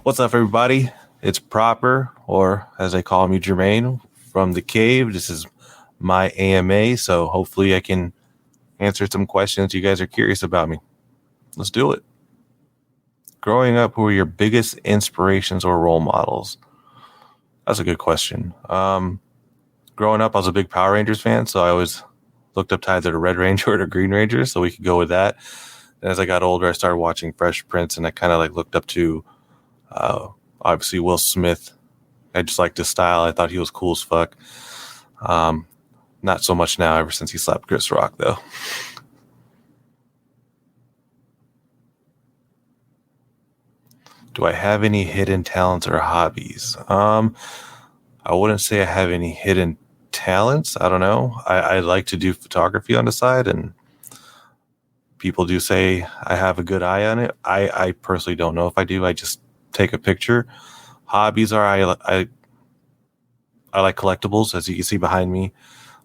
What's up, everybody? It's Proper, or as they call me, Jermaine, from the cave. This is my AMA, so hopefully I can answer some questions you guys are curious about me. Let's do it. Growing up, who were your biggest inspirations or role models? That's a good question. Growing up, I was a big Power Rangers fan, so I always looked up to either the Red Ranger or the Green Ranger, so we could go with that. And as I got older, I started watching Fresh Prince, and I kind of looked up to obviously Will Smith. I just liked his style. I thought he was cool as fuck. Not so much now, ever since he slapped Chris Rock, though. Do I have any hidden talents or hobbies? I wouldn't say I have any hidden talents. I don't know. I like to do photography on the side, and people do say I have a good eye on it. I personally don't know if I do. I just take a picture. Hobbies are I like collectibles, as you can see behind me.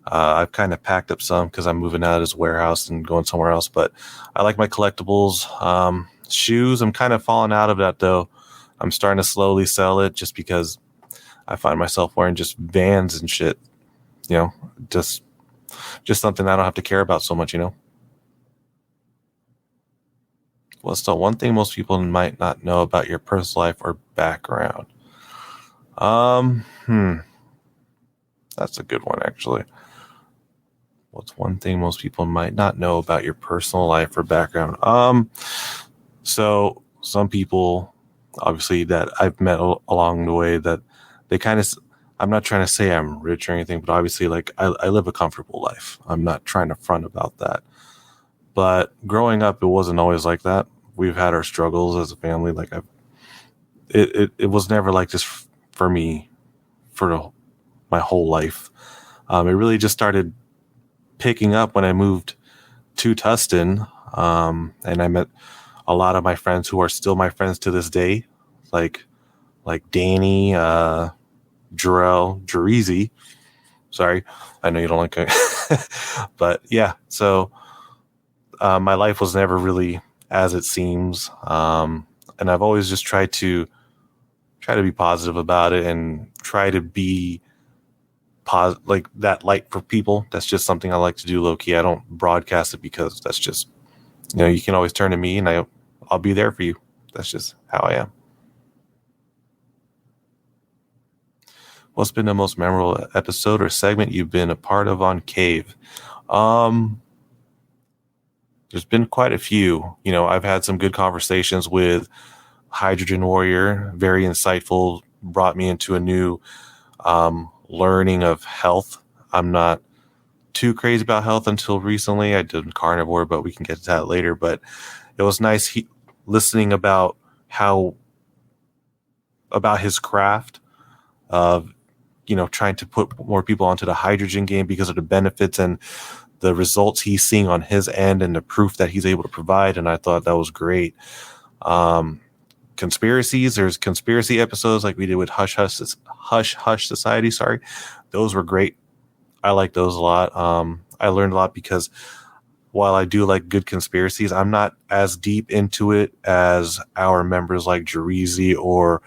I've kind of packed up some because I'm moving out of this warehouse and going somewhere else, but I like my collectibles. Shoes, I'm kind of falling out of that, though. I'm starting to slowly sell it just because I find myself wearing just Vans and shit. You know, just something I don't have to care about so much, you know. What's the one thing most people might not know about your personal life or background? That's a good one, actually. What's one thing most people might not know about your personal life or background? So some people, obviously, that I've met along the way, that they kind of, I'm not trying to say I'm rich or anything, but obviously, I live a comfortable life. I'm not trying to front about that. But growing up, it wasn't always like that. We've had our struggles as a family. It was never like this for me for my whole life. It really just started picking up when I moved to Tustin, and I met a lot of my friends who are still my friends to this day, like Danny, Jarrell, Jerezy. Sorry, I know you don't like it, but yeah. So my life was never really as it seems, and I've always just tried to be positive about it and try to be like that light for people. That's just something I like to do low key. I don't broadcast it because that's just, you know, you can always turn to me and I'll be there for you. That's just how I am. What's been the most memorable episode or segment you've been a part of on Cave? There's been quite a few. You know, I've had some good conversations with Hydrogen Warrior, very insightful, brought me into a new learning of health. I'm not too crazy about health until recently. I did carnivore, but we can get to that later. But it was nice listening about his craft of, you know, trying to put more people onto the hydrogen game because of the benefits and the results he's seeing on his end and the proof that he's able to provide. And I thought that was great. Conspiracies, there's conspiracy episodes like we did with Hush Hush Society. Sorry. Those were great. I like those a lot. I learned a lot because while I do like good conspiracies, I'm not as deep into it as our members like Jerezy or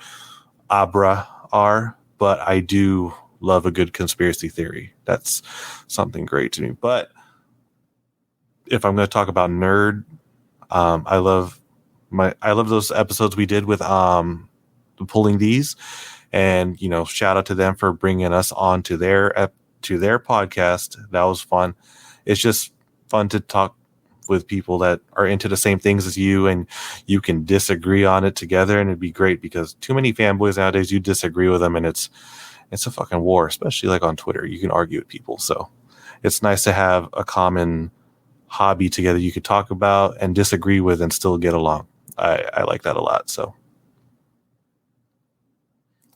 Abra are, but I do love a good conspiracy theory. That's something great to me. But if I'm going to talk about nerd, I love those episodes we did with Pulling These, and, you know, shout out to them for bringing us on to their podcast. That was fun. It's just fun to talk with people that are into the same things as you, and you can disagree on it together, and it'd be great because too many fanboys nowadays, you disagree with them and it's a fucking war, especially like on Twitter. You can argue with people. So it's nice to have a common hobby together you could talk about and disagree with and still get along. I like that a lot. So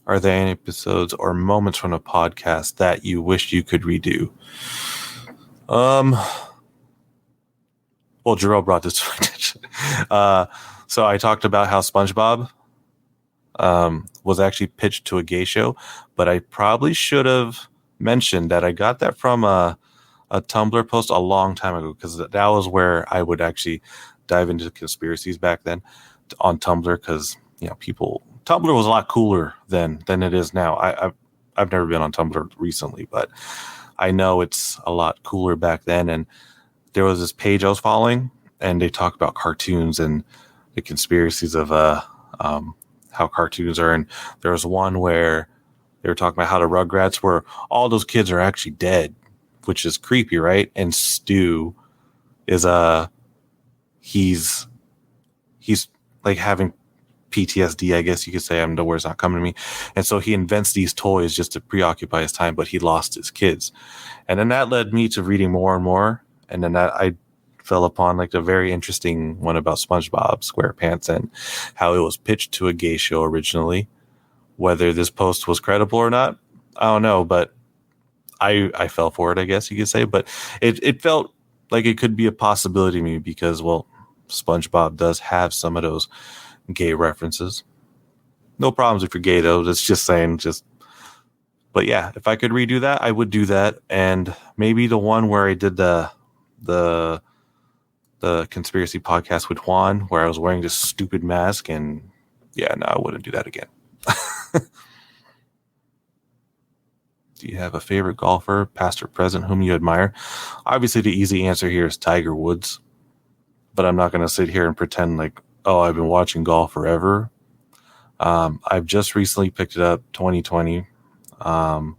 are there any episodes or moments from a podcast that you wish you could redo? Well, Jerome brought this to my attention. So I talked about how SpongeBob was actually pitched to a gay show, but I probably should have mentioned that I got that from a Tumblr post a long time ago, because that was where I would actually dive into conspiracies back then on Tumblr, because, you know, people Tumblr was a lot cooler then than it is now. I've never been on Tumblr recently, but I know it's a lot cooler back then. And there was this page I was following, and they talk about cartoons and the conspiracies of how cartoons are. And there was one where they were talking about how the Rugrats, where all those kids are actually dead, which is creepy, right? And Stu is he's like having PTSD, I guess you could say. The word's not coming to me. And so he invents these toys just to preoccupy his time, but he lost his kids. And then that led me to reading more and more. And then I fell upon like a very interesting one about SpongeBob SquarePants and how it was pitched to a gay show originally. Whether this post was credible or not, I don't know, but I fell for it, I guess you could say. But it felt like it could be a possibility to me because, well, SpongeBob does have some of those gay references. No problems if you're gay, though. That's just saying, but yeah, if I could redo that, I would do that. And maybe the one where I did the conspiracy podcast with Juan, where I was wearing this stupid mask, and yeah, no, I wouldn't do that again. Do you have a favorite golfer, past or present, whom you admire? Obviously, the easy answer here is Tiger Woods, but I'm not going to sit here and pretend like, oh, I've been watching golf forever. I've just recently picked it up, 2020. But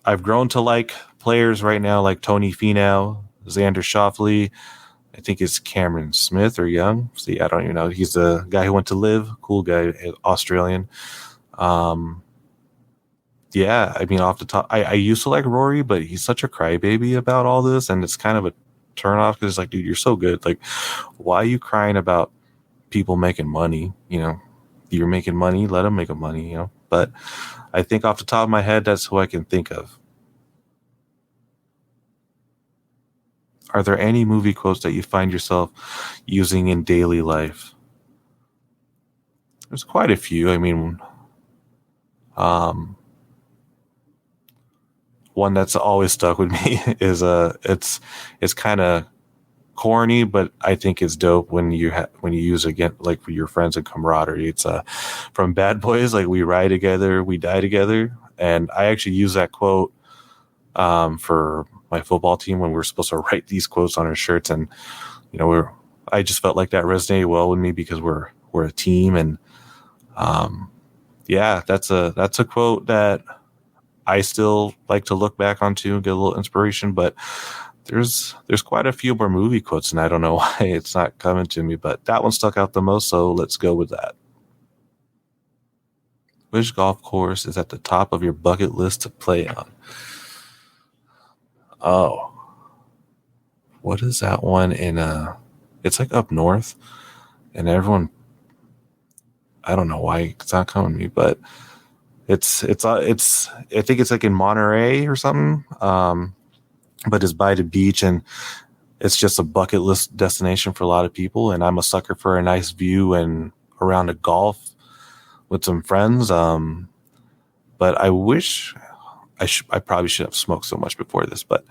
I've grown to like players right now like Tony Finau, Xander Schauffele. I think it's Cameron Smith or Young. See, I don't even know. He's the guy who went to live. Cool guy, Australian. Yeah, I mean, off the top, I used to like Rory, but he's such a crybaby about all this, and it's kind of a turn off because it's like, dude, you're so good. Like, why are you crying about people making money? You know, you're making money, let them make money, you know. But I think off the top of my head, that's who I can think of. Are there any movie quotes that you find yourself using in daily life? There's quite a few. I mean, one that's always stuck with me is it's kind of corny, but I think it's dope when you use it again, like for your friends and camaraderie. It's from Bad Boys, like, we ride together, we die together. And I actually use that quote for my football team when we were supposed to write these quotes on our shirts, and you know, I just felt like that resonated well with me because we're a team. And yeah, that's a quote that I still like to look back onto and get a little inspiration. But there's quite a few more movie quotes, and I don't know why it's not coming to me, but that one stuck out the most, so let's go with that. Which golf course is at the top of your bucket list to play on? Oh, what is that one in it's like up north, and everyone, I don't know why it's not coming to me, but it's I think it's like in Monterey or something. But it's by the beach, and it's just a bucket list destination for a lot of people. And I'm a sucker for a nice view and around a golf with some friends. But I wish I probably should have smoked so much before this, but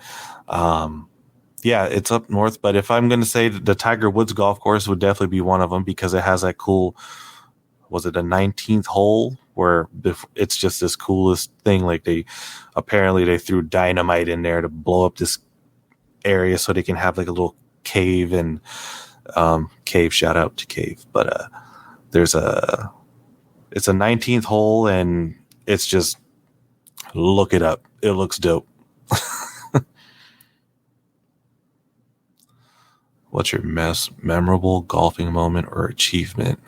yeah, it's up north. But if I'm going to say the Tiger Woods golf course would definitely be one of them, because it has that cool, was it a 19th hole, where it's just this coolest thing. Like, they threw dynamite in there to blow up this area so they can have like a little cave, and cave, shout out to Cave. But it's a 19th hole, and it's just, look it up. It looks dope. What's your memorable golfing moment or achievement?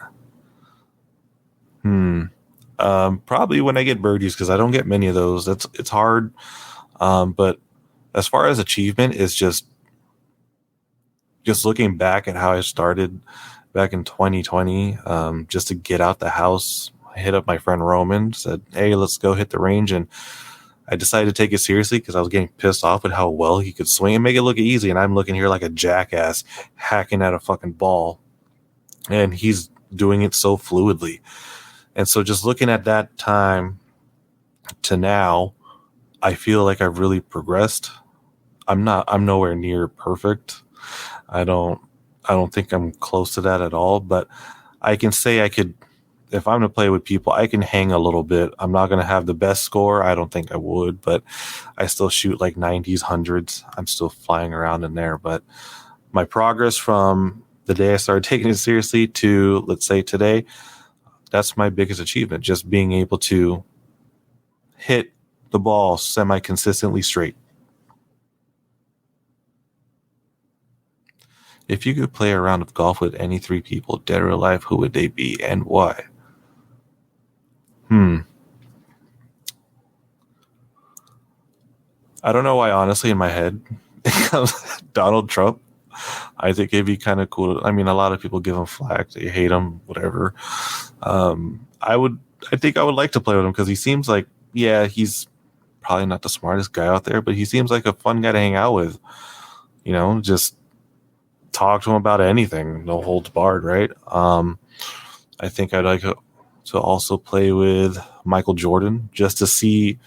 Probably when I get birdies, because I don't get many of those. It's hard. But as far as achievement is just looking back at how I started back in 2020, just to get out the house. I hit up my friend Roman, said, hey, let's go hit the range. And I decided to take it seriously because I was getting pissed off with how well he could swing and make it look easy. And I'm looking here like a jackass hacking at a fucking ball. And he's doing it so fluidly. And so just looking at that time to now, I feel like I've really progressed. I'm nowhere near perfect. I don't think I'm close to that at all, but I can say I could if I'm to play with people, I can hang a little bit. I'm not going to have the best score. I don't think I would, but I still shoot like 90s, 100s. I'm still flying around in there. But my progress from the day I started taking it seriously to, let's say, today, that's my biggest achievement. Just being able to hit the ball semi-consistently straight. If you could play a round of golf with any three people, dead or alive, who would they be and why? I don't know why, honestly, in my head, it comes Donald Trump. I think it'd be kind of cool. I mean, a lot of people give him flack. They hate him, whatever. I think I would like to play with him because he seems like, yeah, he's probably not the smartest guy out there, but he seems like a fun guy to hang out with. You know, just talk to him about anything. No holds barred, right? I think I'd like to also play with Michael Jordan just to see.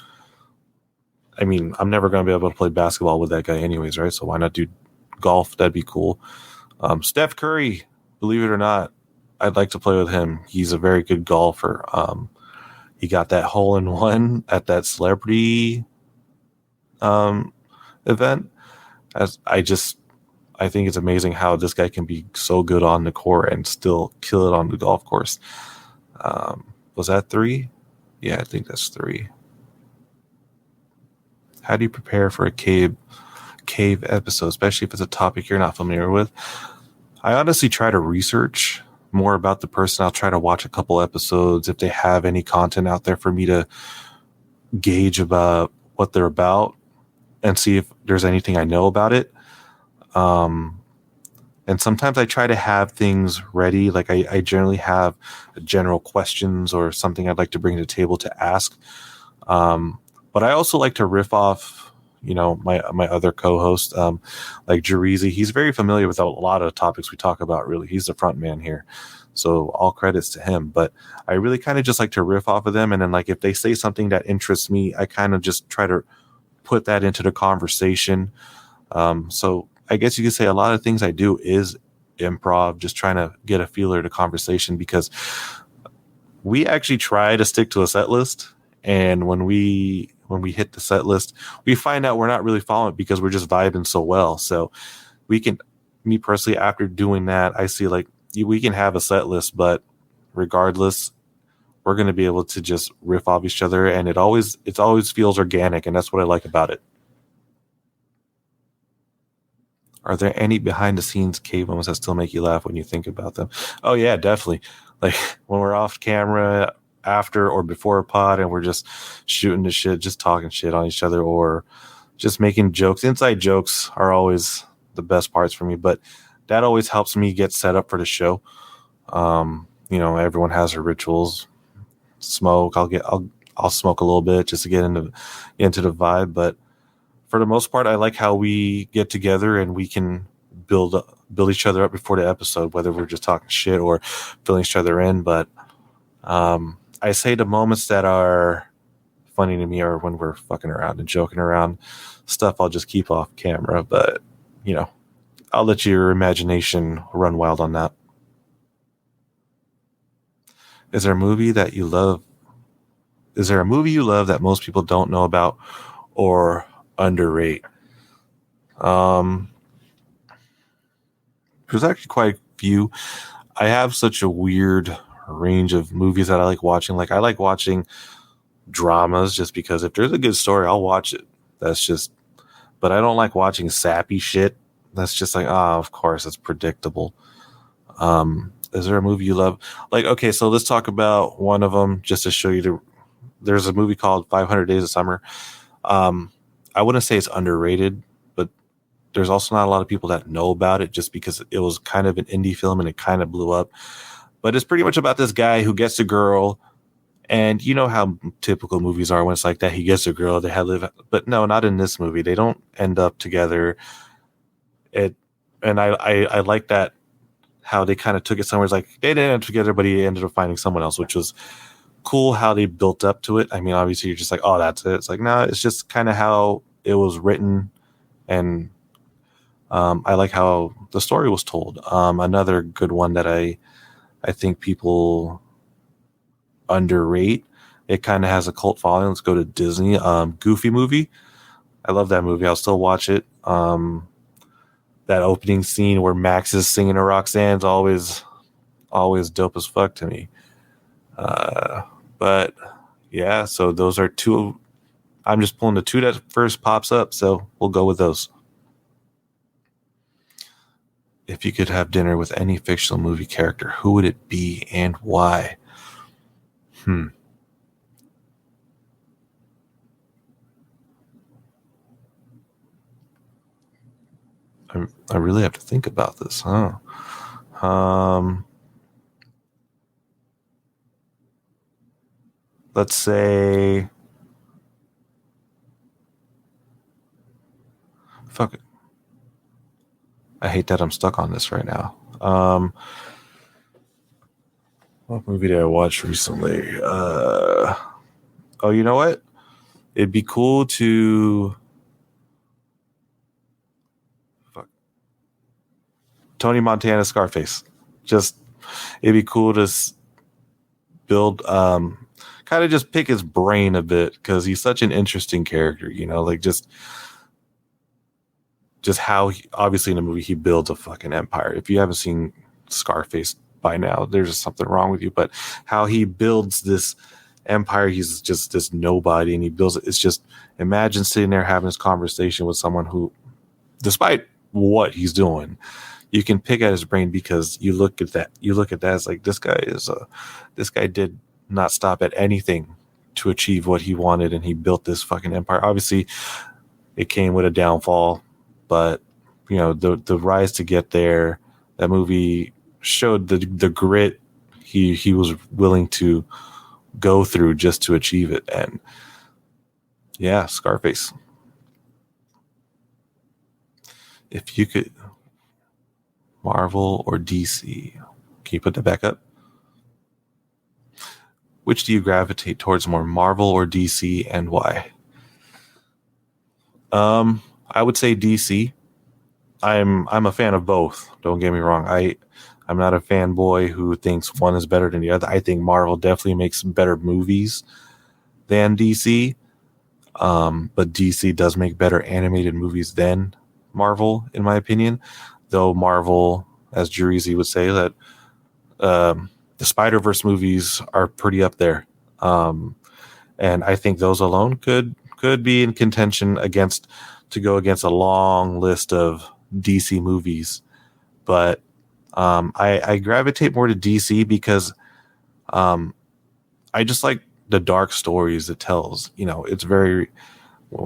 I mean, I'm never going to be able to play basketball with that guy anyways, right? So why not do golf? That'd be cool. Steph Curry, believe it or not, I'd like to play with him. He's a very good golfer. He got that hole-in-one at that celebrity event. I think it's amazing how this guy can be so good on the court and still kill it on the golf course. Was that 3? Yeah, I think that's 3. How do you prepare for a cave episode, especially if it's a topic you're not familiar with? I honestly try to research more about the person. I'll try to watch a couple episodes if they have any content out there for me to gauge about what they're about and see if there's anything I know about it. And sometimes I try to have things ready. Like I generally have general questions or something I'd like to bring to the table to ask. But I also like to riff off, my other co-host, like Jerizi. He's very familiar with a lot of topics we talk about, really. He's the front man here. So all credits to him. But I really kind of just like to riff off of them. And then like if they say something that interests me, I kind of just try to put that into the conversation. So I guess you could say a lot of things I do is improv, just trying to get a feeler to conversation, because we actually try to stick to a set list. And when we hit the set list, we find out we're not really following it because we're just vibing so well. So me personally, after doing that, I see like we can have a set list, but regardless, we're going to be able to just riff off each other. And it always feels organic. And that's what I like about it. Are there any behind the scenes cave moments that still make you laugh when you think about them? Oh yeah, definitely. Like when we're off camera after or before a pod and we're just shooting the shit, just talking shit on each other or just making jokes. Inside jokes are always the best parts for me, but that always helps me get set up for the show. Everyone has their rituals. Smoke. I'll smoke a little bit just to get into the vibe, but for the most part, I like how we get together and we can build each other up before the episode, whether we're just talking shit or filling each other in. But I say the moments that are funny to me are when we're fucking around and joking around. Stuff I'll just keep off camera, but I'll let your imagination run wild on that. Is there a movie you love that most people don't know about or underrate? There's actually quite a few. I have such a weird range of movies that I like watching. Like I like watching dramas just because if there's a good story, I'll watch it. But I don't like watching sappy shit. That's just like, of course, it's predictable. Is there a movie you love? Like, okay, so let's talk about one of them just to show you. There's a movie called 500 Days of Summer. I wouldn't say it's underrated, but there's also not a lot of people that know about it just because it was kind of an indie film and it kind of blew up. But it's pretty much about this guy who gets a girl, and you know how typical movies are when it's like that. He gets a girl, but no, not in this movie. They don't end up together. I like that how they kind of took it somewhere. It's like they didn't end up together, but he ended up finding someone else, which was cool how they built up to it. I mean, obviously you're just like, oh, that's it. It's like, no, it's just kind of how it was written. And I like how the story was told. Another good one that I think people underrate. It kind of has a cult following. Let's go to Disney. Goofy movie. I love that movie. I'll still watch it. That opening scene where Max is singing to Roxanne's always dope as fuck to me. But yeah, so those are two. I'm just pulling the two that first pops up, so we'll go with those. If you could have dinner with any fictional movie character, who would it be and why? I really have to think about this, huh? Let's say, fuck it. I hate that I'm stuck on this right now. What movie did I watch recently? You know what? It'd be cool to... Tony Montana Scarface. Just, it'd be cool to build, kind of just pick his brain a bit, because he's such an interesting character, you know, like just how obviously in the movie he builds a fucking empire. If you haven't seen Scarface by now, there's just something wrong with you. But how he builds this empire, he's just this nobody, and he builds it. It's just, imagine sitting there having this conversation with someone who, despite what he's doing, you can pick at his brain, because you look at that as like, this guy did not stop at anything to achieve what he wanted, and he built this fucking empire. Obviously, it came with a downfall, but you know, the rise to get there. That movie showed the grit he was willing to go through just to achieve it. And yeah, Scarface. If you could, Marvel or DC? Can you put that back up? Which do you gravitate towards more, Marvel or DC, and why? I would say DC. I'm a fan of both. Don't get me wrong. I'm not a fanboy who thinks one is better than the other. I think Marvel definitely makes better movies than DC. But DC does make better animated movies than Marvel, in my opinion. Though Marvel, as Jerizi would say, that the Spider-Verse movies are pretty up there. And I think those alone could be in contention to go against a long list of DC movies. But I gravitate more to DC because I just like the dark stories it tells. You know, it's very,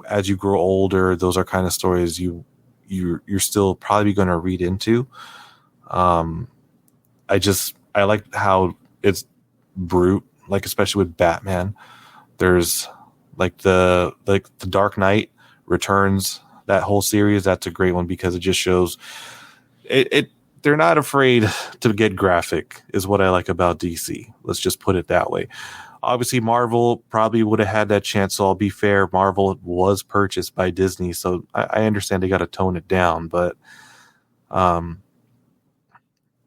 as you grow older, those are kind of stories you're still probably going to read into. I like how it's brute, like especially with Batman. There's like the Dark Knight Returns, that whole series. That's a great one because it just shows it. They're not afraid to get graphic, is what I like about DC. Let's just put it that way. Obviously, Marvel probably would have had that chance. So I'll be fair. Marvel was purchased by Disney, so I understand they got to tone it down. But,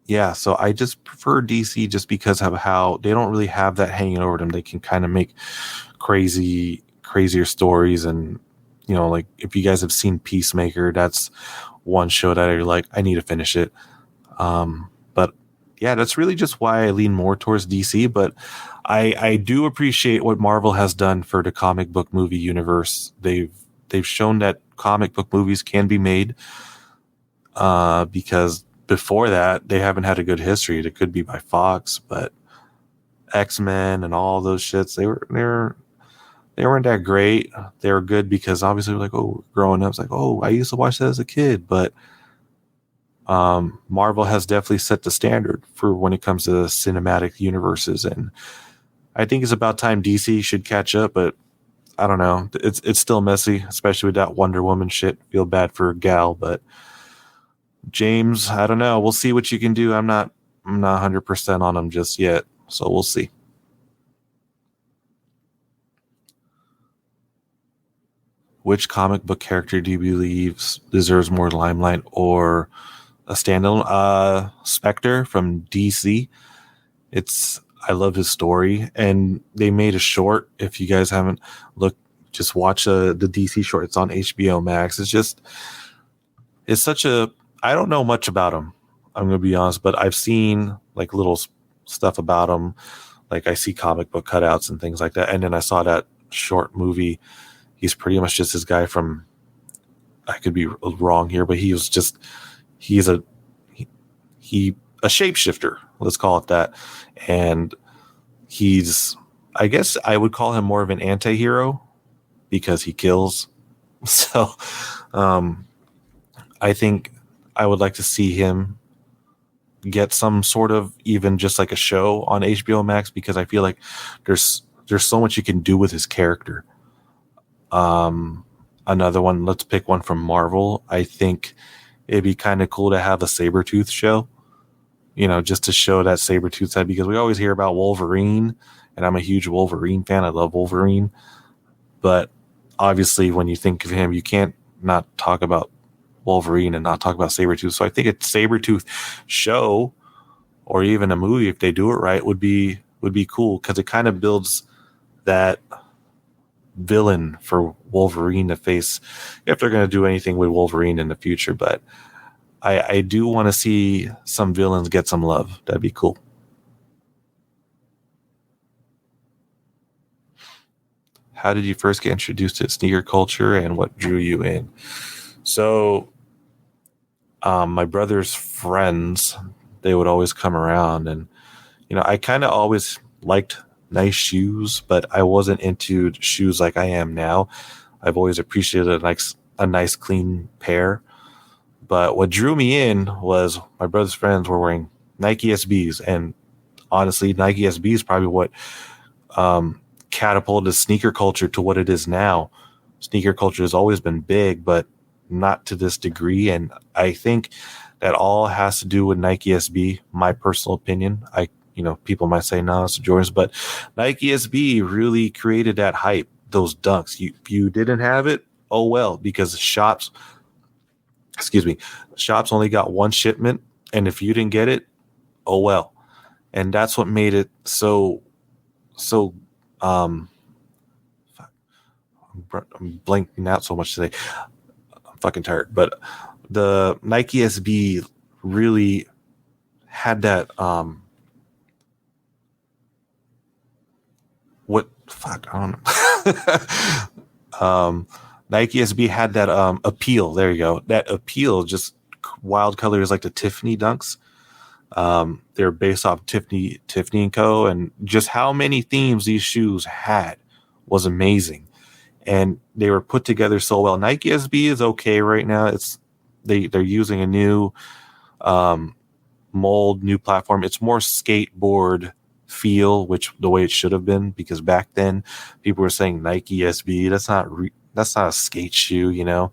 yeah. So I just prefer DC just because of how they don't really have that hanging over them. They can kind of make crazier stories, and you know, like if you guys have seen Peacemaker, that's one show that you're like, I need to finish it. But yeah, that's really just why I lean more towards DC. But I do appreciate what Marvel has done for the comic book movie universe. They've shown that comic book movies can be made, because before that they haven't had a good history. It could be by Fox, but X-Men and all those shits, they weren't that great. They were good because obviously we're like, oh, growing up, it's like, oh, I used to watch that as a kid. But Marvel has definitely set the standard for when it comes to cinematic universes, and I think it's about time DC should catch up. But I don't know, it's still messy, especially with that Wonder Woman shit. Feel bad for Gal, but James, I don't know. We'll see what you can do. I'm not 100% on him just yet, so we'll see. Which comic book character do you believe deserves more limelight or a standalone? Spectre from DC. I love his story, and they made a short. If you guys haven't looked, just watch the DC short. It's on HBO Max. It's such a, I don't know much about him. I'm going to be honest, but I've seen like little stuff about him. Like I see comic book cutouts and things like that. And then I saw that short movie. He's pretty much just this guy from, I could be wrong here, but he's a shapeshifter. Let's call it that. And I guess I would call him more of an anti-hero because he kills. So, I think I would like to see him get some sort of, even just like a show on HBO Max, because I feel like there's so much you can do with his character. Another one, let's pick one from Marvel. I think it'd be kind of cool to have a Sabretooth show, just to show that Sabretooth side, because we always hear about Wolverine, and I'm a huge Wolverine fan. I love Wolverine. But obviously when you think of him, you can't not talk about Wolverine and not talk about Sabretooth. So I think a Sabretooth show, or even a movie, if they do it right, would be cool, because it kind of builds that villain for Wolverine to face, if they're going to do anything with Wolverine in the future. But I do want to see some villains get some love. That'd be cool. How did you first get introduced to sneaker culture, and what drew you in? So, my brother's friends, they would always come around, and I kind of always liked nice shoes, but I wasn't into shoes like I am now. I've always appreciated a nice clean pair. But what drew me in was my brother's friends were wearing Nike SBs, and honestly, Nike SB is probably what catapulted sneaker culture to what it is now. Sneaker culture has always been big, but not to this degree. And I think that all has to do with Nike SB, my personal opinion. People might say, no, it's Jordans, but Nike SB really created that hype, those dunks. You didn't have it, oh well, because shops only got one shipment, and if you didn't get it, oh well. And that's what made it so I'm blanking out so much today. I'm fucking tired. But the Nike SB really had that I don't know. Nike SB had that appeal. There you go. That appeal, just wild colors like the Tiffany dunks. They're based off Tiffany & Co. And just how many themes these shoes had was amazing. And they were put together so well. Nike SB is okay right now. They're using a new mold, new platform. It's more skateboard feel, which the way it should have been, because back then people were saying Nike SB. That's not a skate shoe, A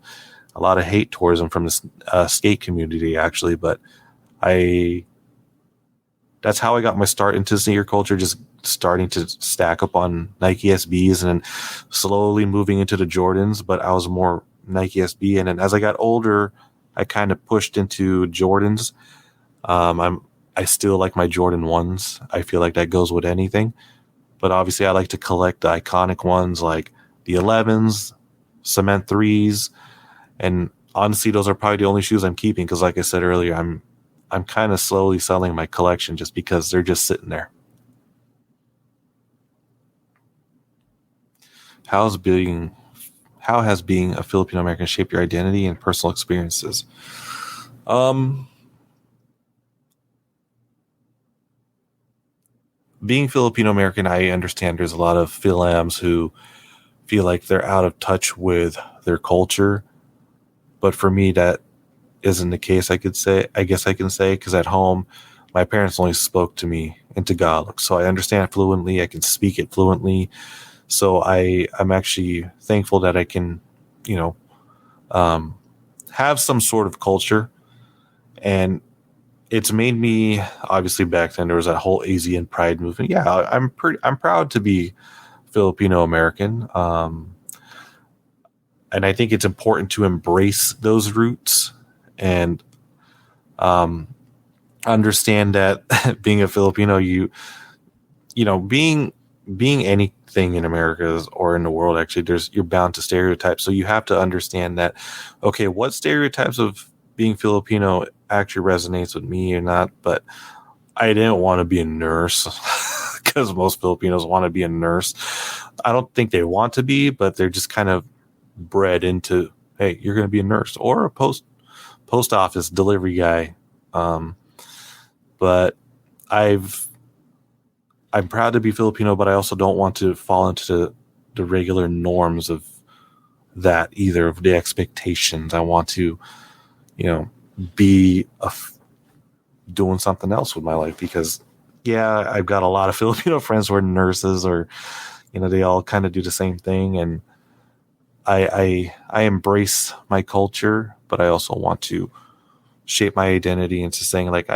lot of hate towards them from the skate community, actually. But that's how I got my start into sneaker culture, just starting to stack up on Nike SBs and then slowly moving into the Jordans. But I was more Nike SB. And then as I got older, I kind of pushed into Jordans. I still like my Jordan 1s. I feel like that goes with anything. But obviously I like to collect the iconic ones like the 11s, Cement 3s. And honestly, those are probably the only shoes I'm keeping, because like I said earlier, I'm kind of slowly selling my collection just because they're just sitting there. How has being a Filipino American shaped your identity and personal experiences? Being Filipino American, I understand there's a lot of Philams who feel like they're out of touch with their culture. But for me, that isn't the case. I guess I can say, because at home, my parents only spoke to me in Tagalog. So I understand it fluently. I can speak it fluently. So I'm actually thankful that I can, have some sort of culture. And it's made me, obviously back then there was that whole Asian pride movement. Yeah, I'm proud to be Filipino American. And I think it's important to embrace those roots and understand that being a Filipino, being anything in America or in the world, actually, you're bound to stereotypes. So you have to understand that, okay, what stereotypes of being Filipino actually resonates with me or not. But I didn't want to be a nurse because most Filipinos want to be a nurse. I don't think they want to be, but they're just kind of bred into, hey, you're going to be a nurse or a post office delivery guy. But I'm proud to be Filipino, but I also don't want to fall into the regular norms of that either, of the expectations. I want to, be doing something else with my life, because I've got a lot of Filipino friends who are nurses, or, they all kind of do the same thing. And I embrace my culture, but I also want to shape my identity into saying, like,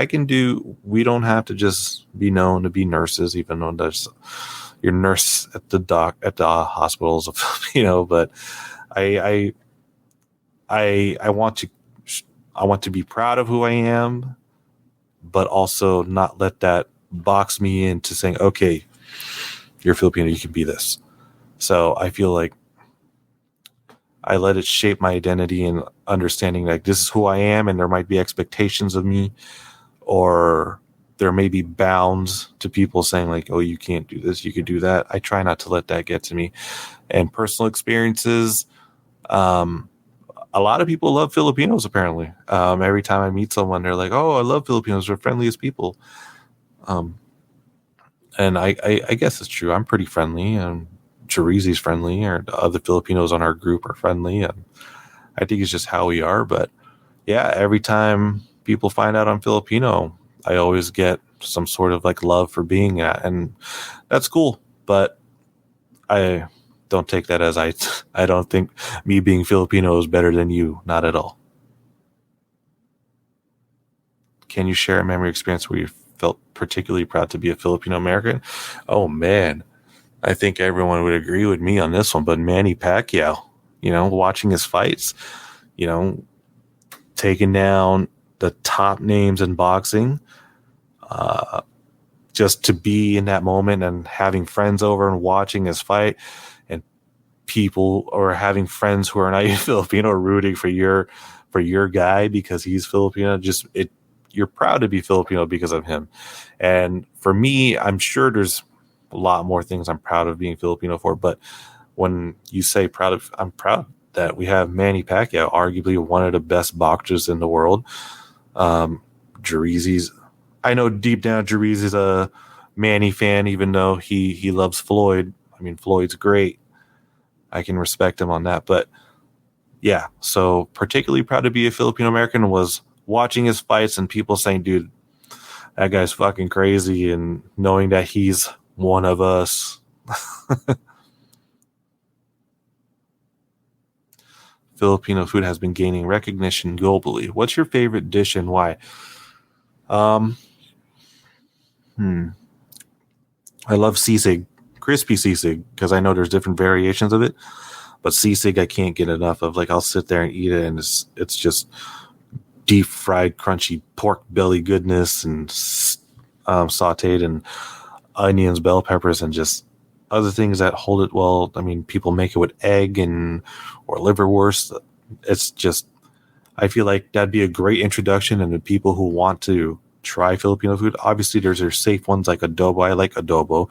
we don't have to just be known to be nurses, even though there's your nurse at the hospitals of Filipino. But I want to be proud of who I am, but also not let that box me into saying, okay, you're Filipino, you can be this. So I feel like I let it shape my identity, and understanding like this is who I am, and there might be expectations of me, or there may be bounds to people saying like, oh, you can't do this, you can do that. I try not to let that get to me. And personal experiences, a lot of people love Filipinos, apparently. Every time I meet someone, they're like, oh, I love Filipinos, we're friendliest people. And I guess it's true. I'm pretty friendly, and Chirizi's friendly, or the other Filipinos on our group are friendly. And I think it's just how we are. But yeah, every time people find out I'm Filipino, I always get some sort of like love for being that. And that's cool. But I don't take that as I don't think me being Filipino is better than you. Not at all. Can you share a memory experience where you felt particularly proud to be a Filipino American? Oh man, I think everyone would agree with me on this one, but Manny Pacquiao, watching his fights, taking down the top names in boxing, just to be in that moment and having friends over and watching his fight, and people, or having friends who are not even Filipino, rooting for your guy because he's Filipino. You're proud to be Filipino because of him. And for me, I'm sure there's a lot more things I'm proud of being Filipino for. But when you say I'm proud that we have Manny Pacquiao, arguably one of the best boxers in the world. Jirizi's, I know deep down Jirizi's a Manny fan, even though he loves Floyd. I mean, Floyd's great. I can respect him on that. But yeah, so particularly proud to be a Filipino American was watching his fights and people saying, dude, that guy's fucking crazy, and knowing that he's one of us. Filipino food has been gaining recognition globally. What's your favorite dish and why? I love sisig, crispy sisig, because I know there's different variations of it. But sisig I can't get enough of. Like, I'll sit there and eat it, and it's just deep fried, crunchy pork belly goodness, and sauteed, and onions, bell peppers, and just other things that hold it well. I mean, people make it with egg or liverwurst. It's just, I feel like that'd be a great introduction, and the people who want to try Filipino food. Obviously, there's safe ones like adobo. I like adobo,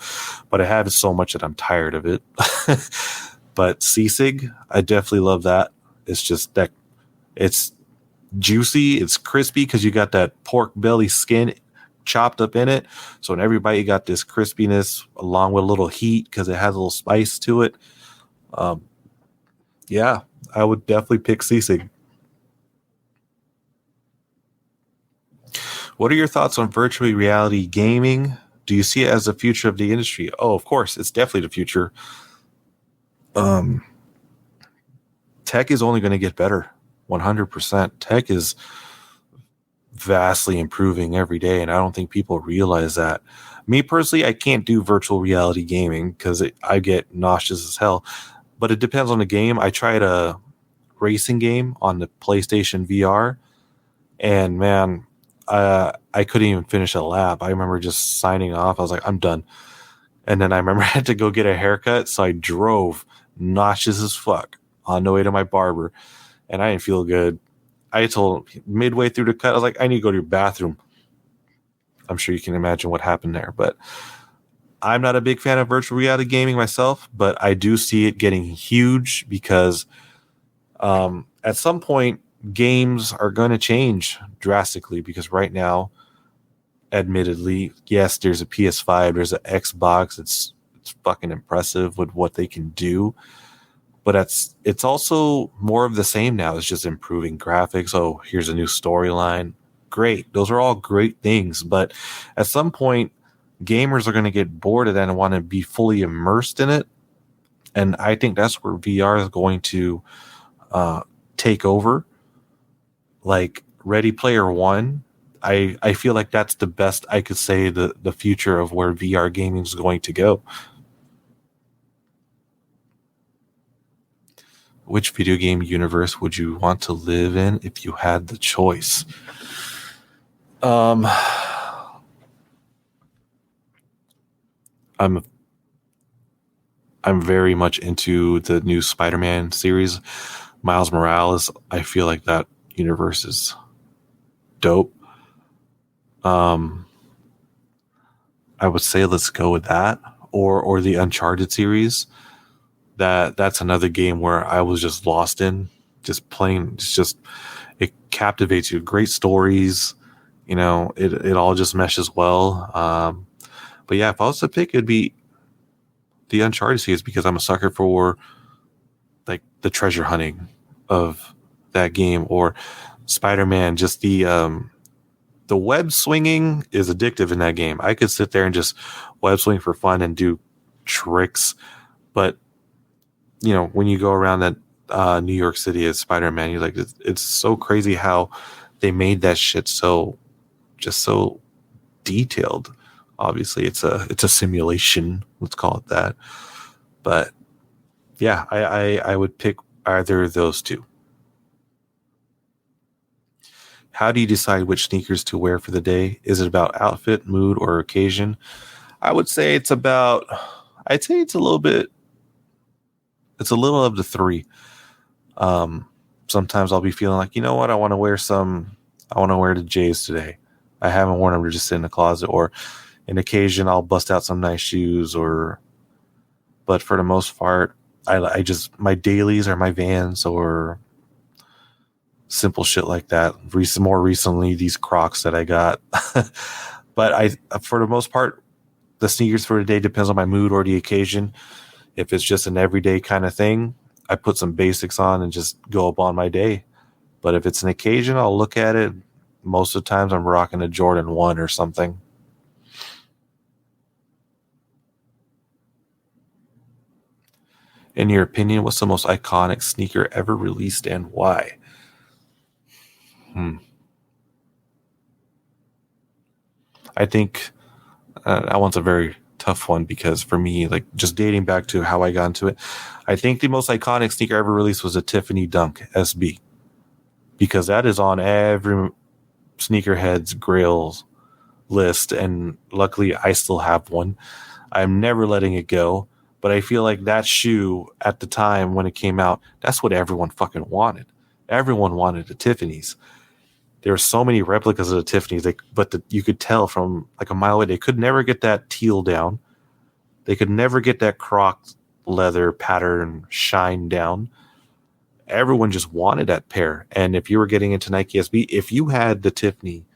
but I have it so much that I'm tired of it. But sisig, I definitely love that. It's just that it's juicy, it's crispy because you got that pork belly skin chopped up in it. So in every bite, you got this crispiness along with a little heat because it has a little spice to it. Yeah, I would definitely pick sisig. What are your thoughts on virtual reality gaming? Do you see it as the future of the industry? Oh, of course, it's definitely the future. Tech is only going to get better. 100%. Tech is vastly improving every day, and I don't think people realize that. Me personally, I can't do virtual reality gaming because I get nauseous as hell. But it depends on the game. I tried a racing game on the PlayStation VR, and man, I couldn't even finish a lap. I remember just signing off. I was like, I'm done. And then I remember I had to go get a haircut, so I drove nauseous as fuck on the way to my barber, and I didn't feel good. I told him midway through the cut, I was like, I need to go to your bathroom. I'm sure you can imagine what happened there, but I'm not a big fan of virtual reality gaming myself, but I do see it getting huge because at some point games are going to change drastically, because right now, admittedly, yes, there's a PS5, there's an Xbox. It's fucking impressive with what they can do, but it's also more of the same now. It's just improving graphics. Oh, here's a new storyline. Great. Those are all great things, but at some point gamers are going to get bored of that and want to be fully immersed in it. And I think that's where VR is going to take over. Like Ready Player One, I feel like that's the best I could say the future of where VR gaming is going to go. Which video game universe would you want to live in if you had the choice? I'm very much into the new Spider-Man series. Miles Morales, I feel like that universe is dope. I would say let's go with that, or the Uncharted series. That's another game where I was just lost in, just playing. It's just, it captivates you. Great stories, it all just meshes well. But yeah, if I was to pick, it'd be the Uncharted series, because I'm a sucker for like the treasure hunting of that game, or Spider-Man. Just the web swinging is addictive in that game. I could sit there and just web swing for fun and do tricks, but when you go around that New York City as Spider-Man, you're like, it's so crazy how they made that shit so detailed. Obviously, it's a simulation. Let's call it that. But yeah, I would pick either of those two. How do you decide which sneakers to wear for the day? Is it about outfit, mood, or occasion? I'd say it's a little bit. It's a little of the three. Sometimes I'll be feeling like, you know what, I want to wear the J's today. I haven't worn them to just sit in the closet, or an occasion I'll bust out some nice shoes, but for the most part, I just, my dailies are my Vans or simple shit like that. More recently, these Crocs that I got. But for the most part, the sneakers for the day depends on my mood or the occasion. If it's just an everyday kind of thing, I put some basics on and just go about my day. But if it's an occasion, I'll look at it. Most of the times I'm rocking a Jordan 1 or something. In your opinion, what's the most iconic sneaker ever released and why? I think that one's a very tough one, because for me, like, just dating back to how I got into it, I think the most iconic sneaker ever released was a Tiffany Dunk SB, because that is on every sneakerhead's grails list, and luckily I still have one. I'm never letting it go, but I feel like that shoe at the time when it came out, that's what everyone fucking wanted. Everyone wanted the Tiffany's. There were so many replicas of the Tiffany's, but you could tell from like a mile away, they could never get that teal down. They could never get that Croc leather pattern shine down. Everyone just wanted that pair. And if you were getting into Nike SB, if you had the Tiffany,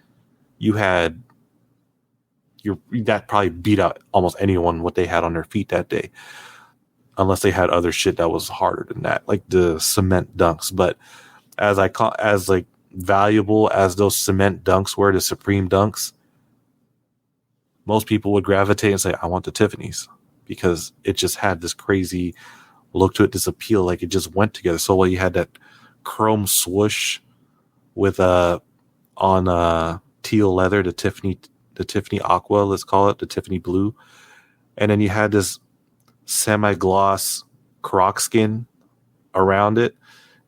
that probably beat out almost anyone what they had on their feet that day, unless they had other shit that was harder than that, like the cement dunks. But as valuable as those cement dunks were, the Supreme dunks, most people would gravitate and say, I want the Tiffany's, because it just had this crazy look to it, this appeal, like it just went together so well. You had that chrome swoosh with on teal leather, the Tiffany aqua, let's call it, the Tiffany blue, and then you had this semi-gloss Croc skin around it.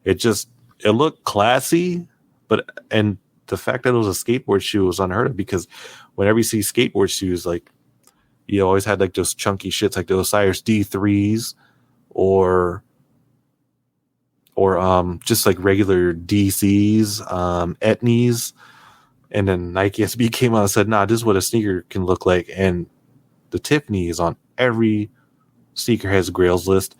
It looked classy, and the fact that it was a skateboard shoe was unheard of, because whenever you see skateboard shoes, like, You always had like those chunky shits, like the Osiris D3s, or just like regular DCs, Etnies, and then Nike SB came out and said, "Nah, this is what a sneaker can look like." And the Tiffany is on every sneakerhead's grails list.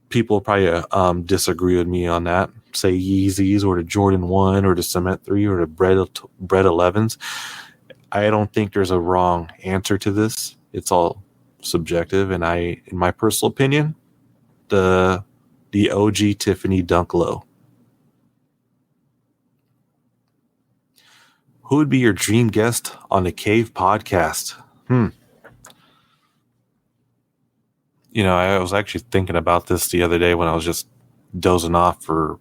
People probably disagree with me on that. Say Yeezys or the Jordan 1 or the Cement 3 or the Bread 11s. I don't think there's a wrong answer to this. It's all subjective, and in my personal opinion, the OG Tiffany Dunk Low. Who would be your dream guest on the Cave podcast? I was actually thinking about this the other day when I was just dozing off for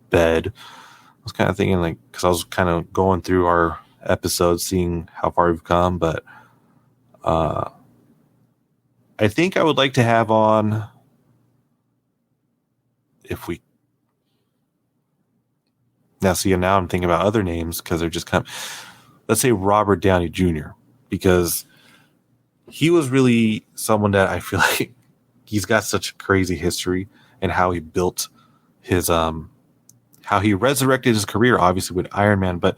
bed. I was kind of thinking, like, because I was kind of going through our episodes, seeing how far we've come, but I think I would like to have on, now I'm thinking about other names because they're just kind of, let's say Robert Downey Jr., because he was really someone that I feel like he's got such a crazy history, and how he built his, how he resurrected his career, obviously with Iron Man, but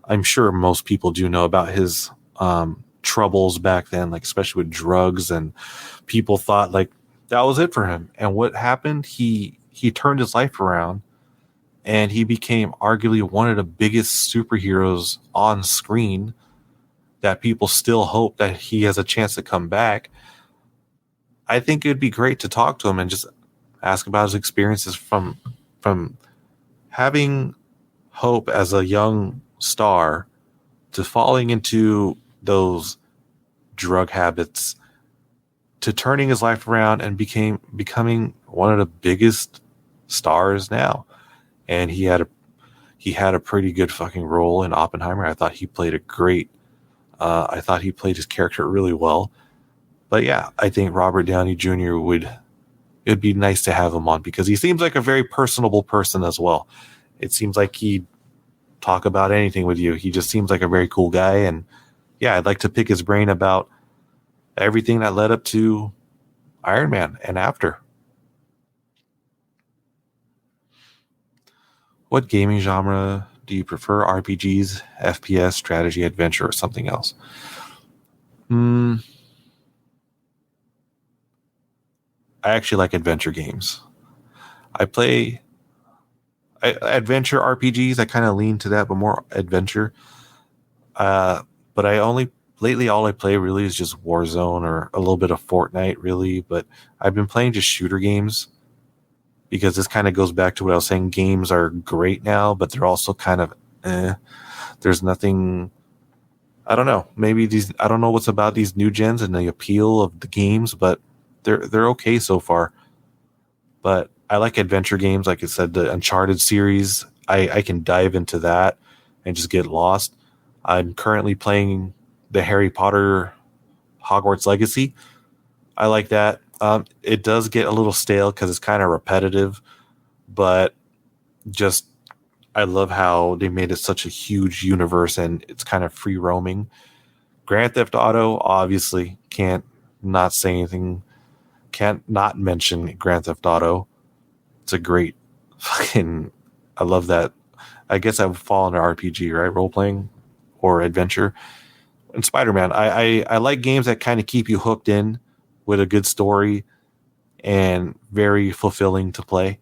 I'm sure most people do know about his troubles back then, like especially with drugs, and people thought like that was it for him. And what happened? He turned his life around, and he became arguably one of the biggest superheroes on screen, that people still hope that he has a chance to come back. I think it'd be great to talk to him and just ask about his experiences from having hope as a young star to falling into those drug habits to turning his life around and becoming one of the biggest stars now. And he had a pretty good fucking role in Oppenheimer. I thought he played I thought he played his character really well. But yeah, I think Robert Downey Jr. it'd be nice to have him on, because he seems like a very personable person as well. It seems like he'd talk about anything with you. He just seems like a very cool guy. And yeah, I'd like to pick his brain about everything that led up to Iron Man and after. What gaming genre do you prefer? RPGs, FPS, strategy, adventure, or something else? I actually like adventure games. I play adventure RPGs. I kind of lean to that, but more adventure. But lately all I play really is just Warzone or a little bit of Fortnite, really. But I've been playing just shooter games, because this kind of goes back to what I was saying. Games are great now, but they're also kind of There's nothing. I don't know. Maybe I don't know what's about these new gens and the appeal of the games, but they're okay so far. But I like adventure games. Like I said, the Uncharted series, I can dive into that and just get lost. I'm currently playing the Harry Potter Hogwarts Legacy. I like that. It does get a little stale because it's kind of repetitive, but just I love how they made it such a huge universe and it's kind of free roaming. Grand Theft Auto, obviously, can't not say anything, can't not mention Grand Theft Auto. It's a great fucking, I love that. I guess I would fall into RPG, right? Role playing or adventure. And Spider-Man, I like games that kind of keep you hooked in with a good story and very fulfilling to play.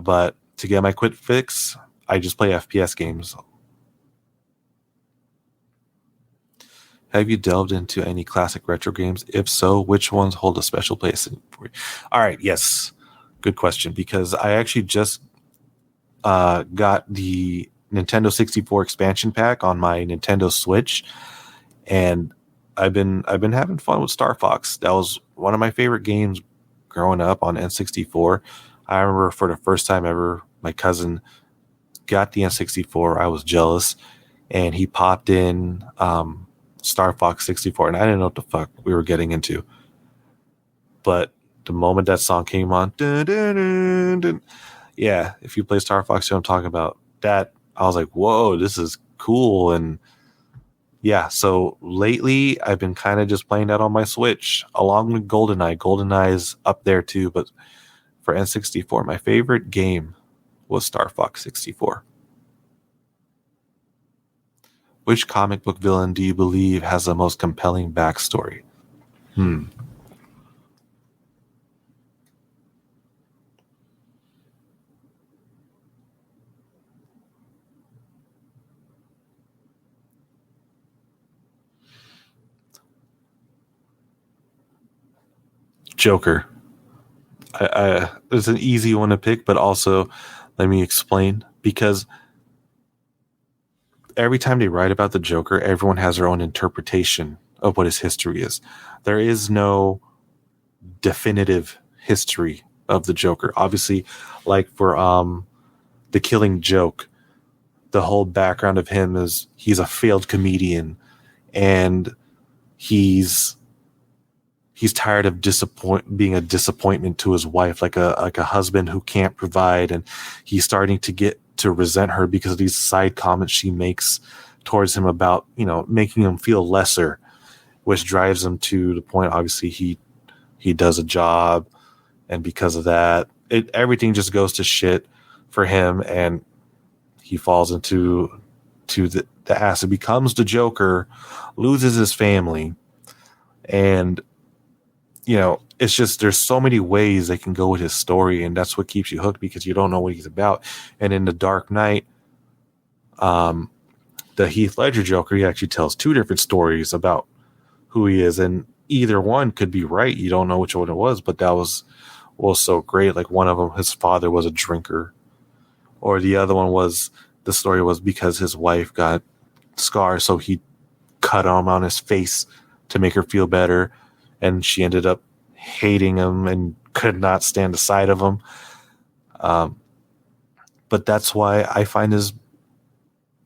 But to get my quick fix, I just play FPS games. Have you delved into any classic retro games? If so, which ones hold a special place for you? All right, yes. Good question, because I actually just got the Nintendo 64 expansion pack on my Nintendo Switch, and I've been having fun with Star Fox. That was one of my favorite games growing up on N64. I remember for the first time ever, my cousin got the N64. I was jealous, and he popped in Star Fox 64, and I didn't know what the fuck we were getting into. But the moment that song came on, dun, dun, dun, dun, yeah, if you play Star Fox, you know what I'm talking about. That I was like, whoa, this is cool. And Yeah, so lately I've been kind of just playing that on my Switch along with GoldenEye. GoldenEye's up there too, but for N64, my favorite game was Star Fox 64. Which comic book villain do you believe has the most compelling backstory? Hmm. Joker. It's an easy one to pick, but also let me explain, because every time they write about the Joker, everyone has their own interpretation of what his history is. There is no definitive history of the Joker. Obviously, like for the Killing Joke, the whole background of him is he's a failed comedian, and he's tired of being a disappointment to his wife, like a husband who can't provide, and he's starting to get to resent her because of these side comments she makes towards him about, making him feel lesser, which drives him to the point. Obviously, he does a job, and because of that, everything just goes to shit for him, and he falls into the acid, becomes the Joker, loses his family, and it's just, there's so many ways they can go with his story, and that's what keeps you hooked, because you don't know what he's about. And in The Dark Knight, the Heath Ledger Joker, he actually tells two different stories about who he is, and either one could be right. You don't know which one it was, but that was so great. Like, one of them, his father was a drinker, or the other one was, the story was because his wife got scars, so he cut them on his face to make her feel better, and she ended up hating him and could not stand the sight of him. But that's why I find his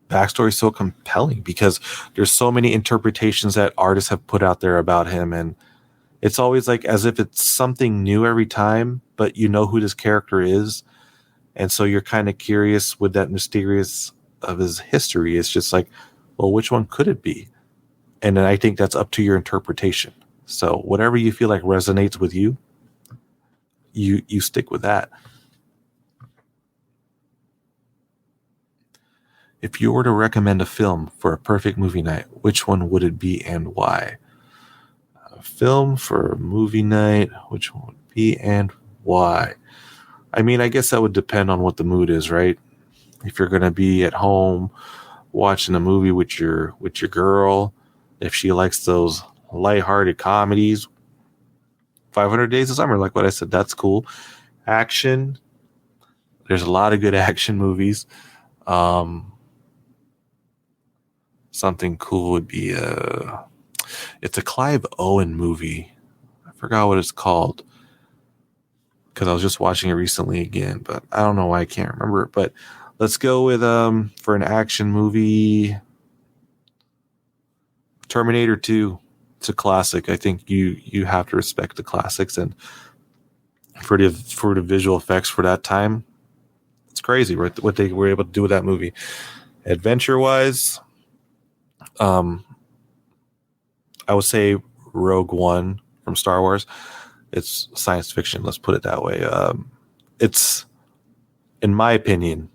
backstory so compelling, because there's so many interpretations that artists have put out there about him, and it's always like as if it's something new every time, but you know who this character is, and so you're kind of curious with that mysterious of his history. It's just like, well, which one could it be? And then I think that's up to your interpretation. So whatever you feel like resonates with you, you stick with that. If you were to recommend a film for a perfect movie night, which one would it be and why? A film for a movie night, which one would it be and why? I mean, I guess that would depend on what the mood is, right? If you're going to be at home watching a movie with your girl, if she likes those lighthearted comedies, 500 Days of Summer, like what I said, that's cool. Action, there's a lot of good action movies. Something cool would be it's a Clive Owen movie. I forgot what it's called, because I was just watching it recently again, but I don't know why I can't remember it. But let's go with for an action movie, Terminator 2. It's a classic. I think you have to respect the classics, and for the visual effects for that time, it's crazy, right? What they were able to do with that movie. Adventure wise, I would say Rogue One from Star Wars. It's science fiction, let's put it that way. It's, in my opinion,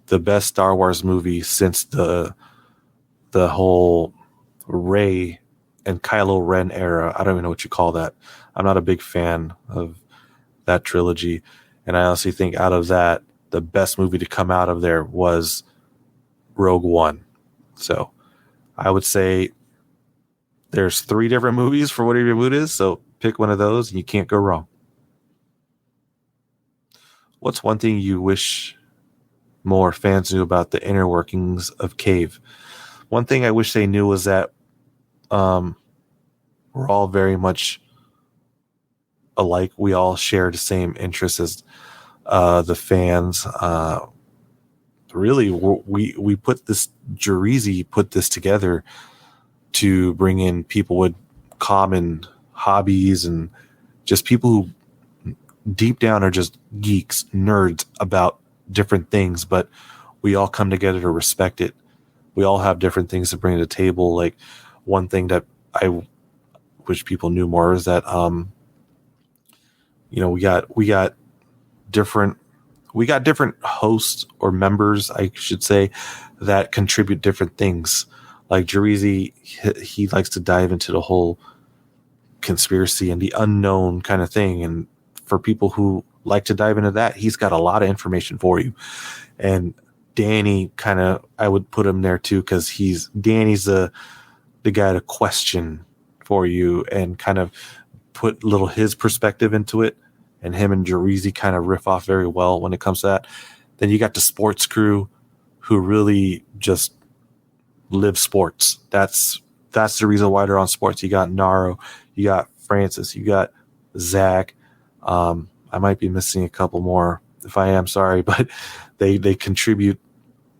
the best Star Wars movie since the whole Rey and Kylo Ren era. I don't even know what you call that. I'm not a big fan of that trilogy, and I honestly think out of that, the best movie to come out of there was Rogue One. So I would say there's 3 different movies for whatever your mood is, so pick one of those and you can't go wrong. What's one thing you wish more fans knew about the inner workings of Cave? One thing I wish they knew was that we're all very much alike. We all share the same interests as the fans. Really, we put this, Jarizi put this together to bring in people with common hobbies, and just people who deep down are just geeks, nerds about different things, but we all come together to respect it. we all have different things to bring to the table. Like one thing that I wish people knew more is that, we got different hosts or members, I should say, that contribute different things. Like Jerizi, he likes to dive into the whole conspiracy and the unknown kind of thing. And for people who like to dive into that, he's got a lot of information for you. And Danny, kind of, I would put him there too, because Danny's the guy to question for you and kind of put little his perspective into it. And him and Jerizi kind of riff off very well when it comes to that. Then you got the sports crew who really just live sports. That's the reason why they're on sports. You got Naro, you got Francis, you got Zach. I might be missing a couple more. If I am, sorry, but they contribute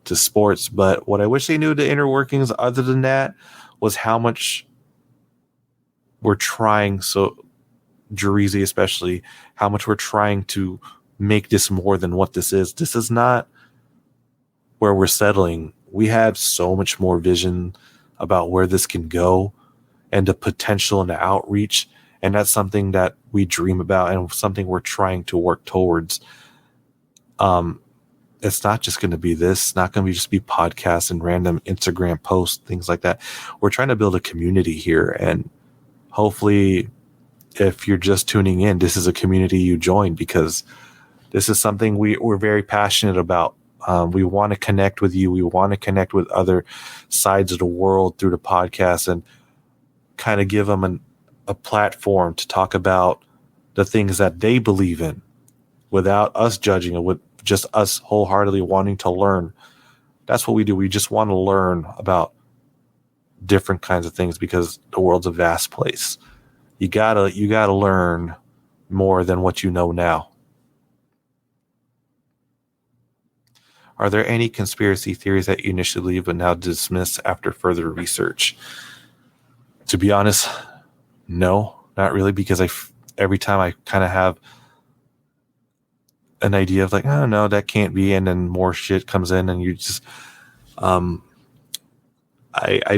to sports. But what I wish they knew the inner workings other than that was how much we're trying. So Jerizi especially, how much we're trying to make this more than what this is. This is not where we're settling. We have so much more vision about where this can go and the potential and the outreach. And that's something that we dream about and something we're trying to work towards. It's not just going to be this. It's not going to just be podcasts and random Instagram posts, things like that. We're trying to build a community here. And hopefully, if you're just tuning in, this is a community you join, because this is something we're very passionate about. We want to connect with you. We want to connect with other sides of the world through the podcast and kind of give them a platform to talk about the things that they believe in without us judging it, with just us wholeheartedly wanting to learn. That's what we do. We just want to learn about different kinds of things because the world's a vast place. You gotta learn more than what you know now. Are there any conspiracy theories that you initially believed but now dismiss after further research? To be honest, no, not really, because every time I kind of have an idea of like, oh no, that can't be, and then more shit comes in, and you just, I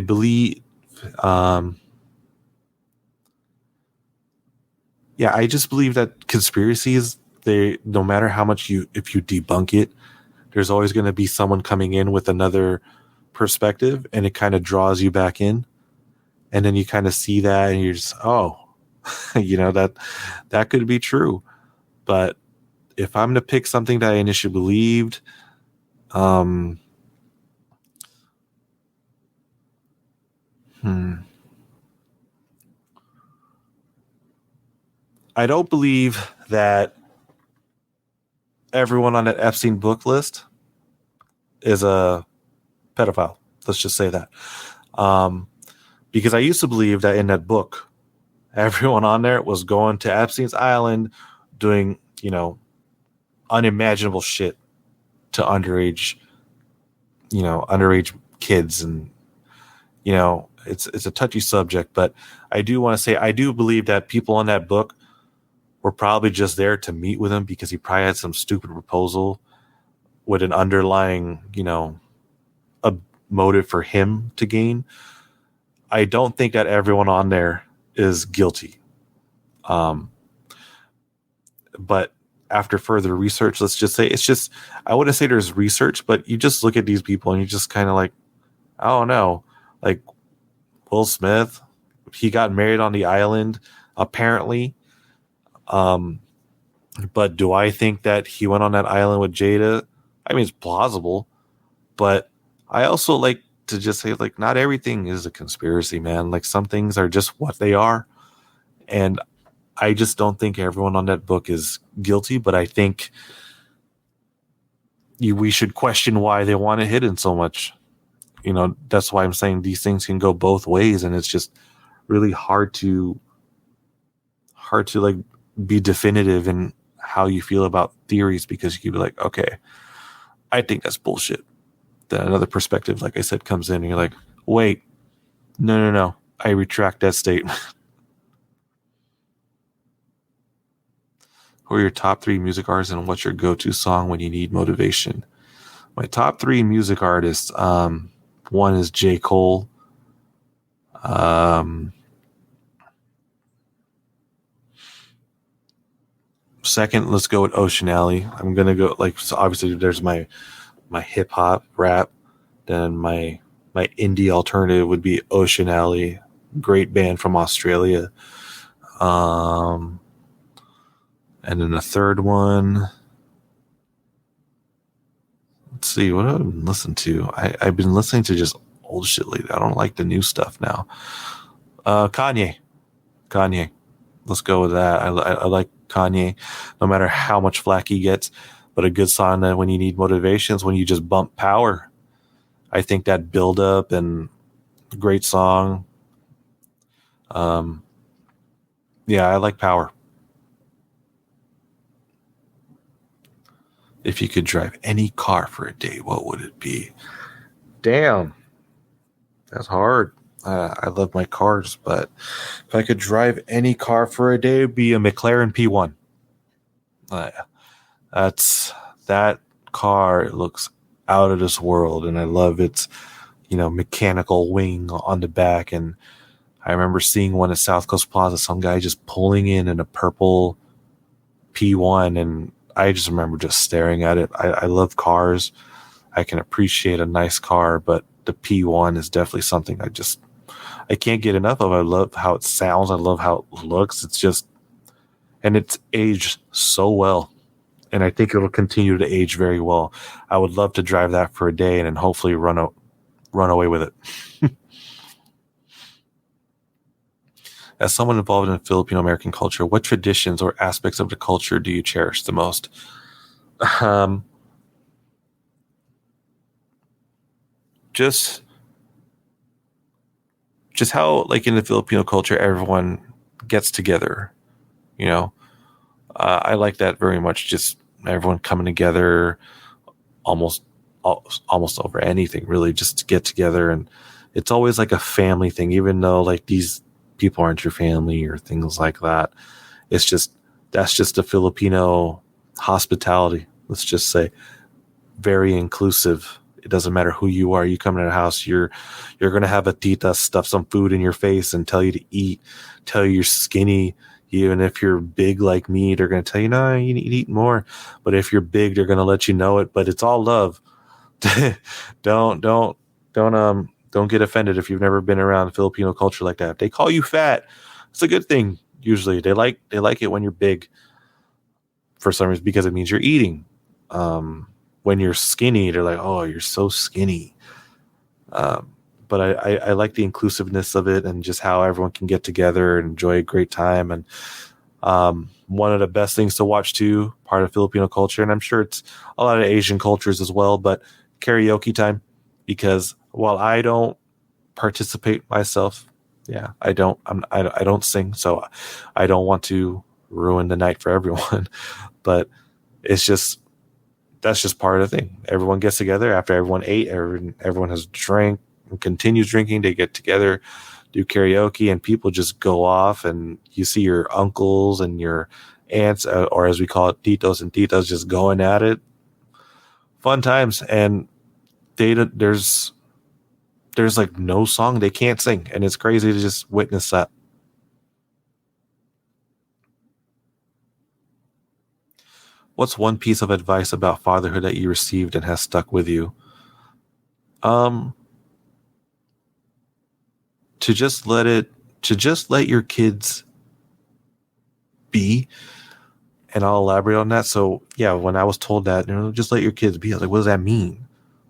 believe, yeah, I just believe that conspiracies, no matter how much if you debunk it, there's always going to be someone coming in with another perspective, and it kind of draws you back in. And then you kind of see that and you're just, oh, that could be true. But if I'm to pick something that I initially believed, I don't believe that everyone on that Epstein book list is a pedophile. Let's just say that. Because I used to believe that in that book, everyone on there was going to Epstein's Island doing, unimaginable shit to underage kids. And, it's a touchy subject, but I do want to say, I do believe that people in that book were probably just there to meet with him because he probably had some stupid proposal with an underlying, a motive for him to gain. I don't think that everyone on there is guilty. But after further research, let's just say I wouldn't say there's research, but you just look at these people and you just kind of like, I don't know, like Will Smith, he got married on the island, apparently. But do I think that he went on that island with Jada? I mean, it's plausible, but I also like to just say, like, not everything is a conspiracy, man. Like, some things are just what they are. And I just don't think everyone on that book is guilty, but I think we should question why they want it hidden so much. That's why I'm saying these things can go both ways, and it's just really hard to like be definitive in how you feel about theories, because you could be like, okay, I think that's bullshit. Then another perspective, like I said, comes in and you're like, wait, no, I retract that statement. Who are your top 3 music artists, and what's your go-to song when you need motivation? My top 3 music artists, One is J. Cole. Second, let's go with Ocean Alley. I'm gonna go so obviously there's my hip hop rap. Then my indie alternative would be Ocean Alley, great band from Australia. And then the third one, let's see, what have I been listening to? I've been listening to just old shit lately. I don't like the new stuff now. Kanye. Let's go with that. I like Kanye, no matter how much flack he gets. But a good song that when you need motivation is when you just bump Power. I think that build up and great song. Yeah, I like Power. If you could drive any car for a day, what would it be? Damn. That's hard. I love my cars, but if I could drive any car for a day, it'd be a McLaren P1. That car looks out of this world, and I love its, mechanical wing on the back. And I remember seeing one at South Coast Plaza, some guy just pulling in a purple P1, and I just remember just staring at it. I love cars. I can appreciate a nice car, but the P1 is definitely something I can't get enough of. I love how it sounds. I love how it looks. And it's aged so well. And I think it'll continue to age very well. I would love to drive that for a day and then hopefully run away with it. As someone involved in Filipino American culture, what traditions or aspects of the culture do you cherish the most? Just how, like, in the Filipino culture, everyone gets together. I like that very much. Just everyone coming together, almost over anything, really, just to get together. And it's always like a family thing, even though like these people aren't your family or things like that. That's just the Filipino hospitality. Let's just say very inclusive. It doesn't matter who you are. You come in a house, you're going to have a tita stuff some food in your face and tell you to eat, tell you you're skinny. Even if you're big like me, they're going to tell you, no, you need to eat more. But if you're big, they're going to let you know it. But it's all love. Don't get offended if you've never been around Filipino culture like that. If they call you fat, it's a good thing. Usually they like it when you're big for some reason, because it means you're eating. When you're skinny, they're like, oh, you're so skinny. But I like the inclusiveness of it and just how everyone can get together and enjoy a great time. And one of the best things to watch too, part of Filipino culture, and I'm sure it's a lot of Asian cultures as well, but karaoke time. Because while I don't participate myself, I don't sing, so I don't want to ruin the night for everyone. But that's just part of the thing. Everyone gets together after everyone ate, everyone has drank and continues drinking. They get together, do karaoke, and people just go off, and you see your uncles and your aunts, or as we call it, titos and titas, just going at it. Fun times. And there's like no song they can't sing, and it's crazy to just witness that. What's one piece of advice about fatherhood that you received and has stuck with you? To just let your kids be. And I'll elaborate on that. So yeah, when I was told that, just let your kids be, I was like, what does that mean?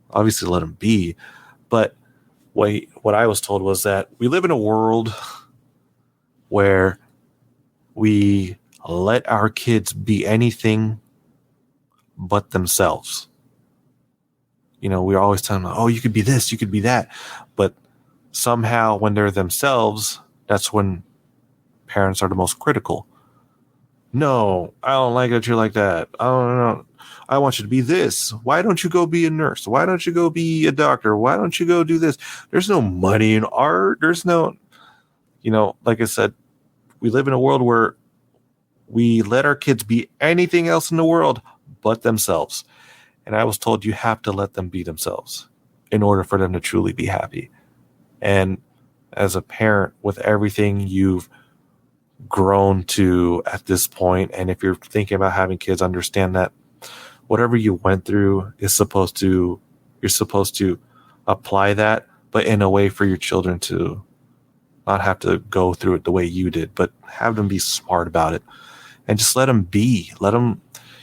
Obviously let them be. But what I was told was that we live in a world where we let our kids be anything but themselves. We're always telling them, oh, you could be this, you could be that. But somehow when they're themselves, that's when parents are the most critical. No, I don't like that you're like that. I don't know. I want you to be this. Why don't you go be a nurse? Why don't you go be a doctor? Why don't you go do this? There's no money in art. There's no, like I said, we live in a world where we let our kids be anything else in the world but themselves. And I was told you have to let them be themselves. in order for them to truly be happy. And as a parent, with everything you've grown to at this point, and if you're thinking about having kids, understand that whatever you went through you're supposed to apply that, but in a way for your children to not have to go through it the way you did, but have them be smart about it and just let them be.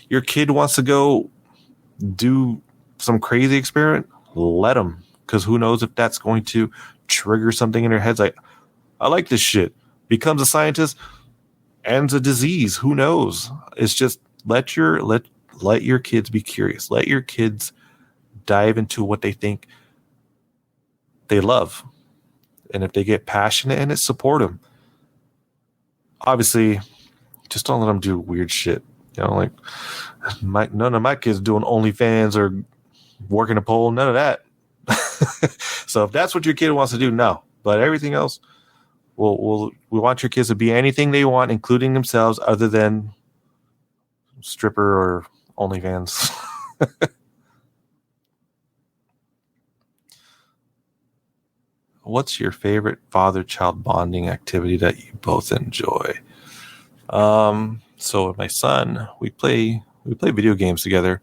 Your kid wants to go do some crazy experiment, let them, because who knows if that's going to trigger something in their heads. Like, I like this shit. Becomes a scientist, ends a disease. Who knows? It's just let your kids be curious. Let your kids dive into what they think they love. And if they get passionate in it, support them. Obviously, just don't let them do weird shit. Like none of my kids doing OnlyFans or working a pole, none of that. So if that's what your kid wants to do, no. But everything else, we want your kids to be anything they want, including themselves, other than stripper or OnlyFans. What's your favorite father-child bonding activity that you both enjoy? So with my son, we play video games together.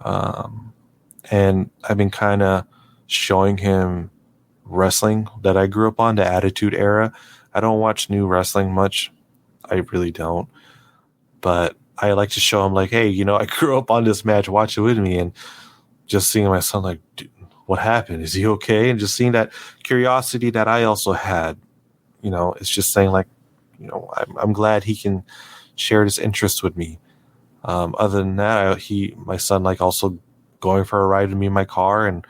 And I've been kind of showing him wrestling that I grew up on, the Attitude Era. I don't watch new wrestling much. I really don't. But I like to show him, like, hey, I grew up on this match, watch it with me. And just seeing my son, like, dude, what happened? Is he okay? And just seeing that curiosity that I also had, it's just saying, like, I'm glad he can share his interests with me. Other than that, my son, like, also going for a ride with me in my car, and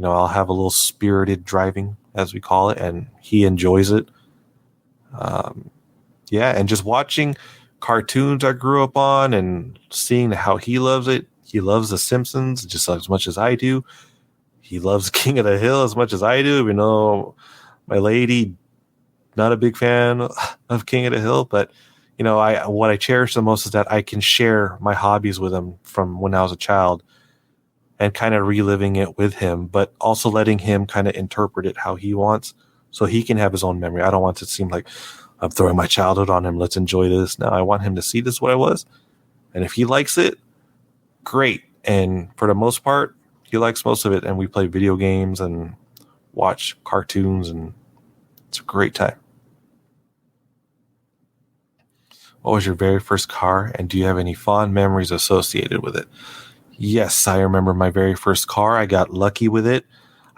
I'll have a little spirited driving, as we call it, and he enjoys it. And just watching cartoons I grew up on and seeing how he loves it. He loves The Simpsons just as much as I do. He loves King of the Hill as much as I do. My lady, not a big fan of King of the Hill, but what I cherish the most is that I can share my hobbies with him from when I was a child and kind of reliving it with him, but also letting him kind of interpret it how he wants so he can have his own memory. I don't want it to seem like I'm throwing my childhood on him. Let's enjoy this. No, I want him to see this what I was. And if he likes it, great. And for the most part, he likes most of it. And we play video games and watch cartoons, and it's a great time. What was your very first car, and do you have any fond memories associated with it? Yes, I remember my very first car. I got lucky with it.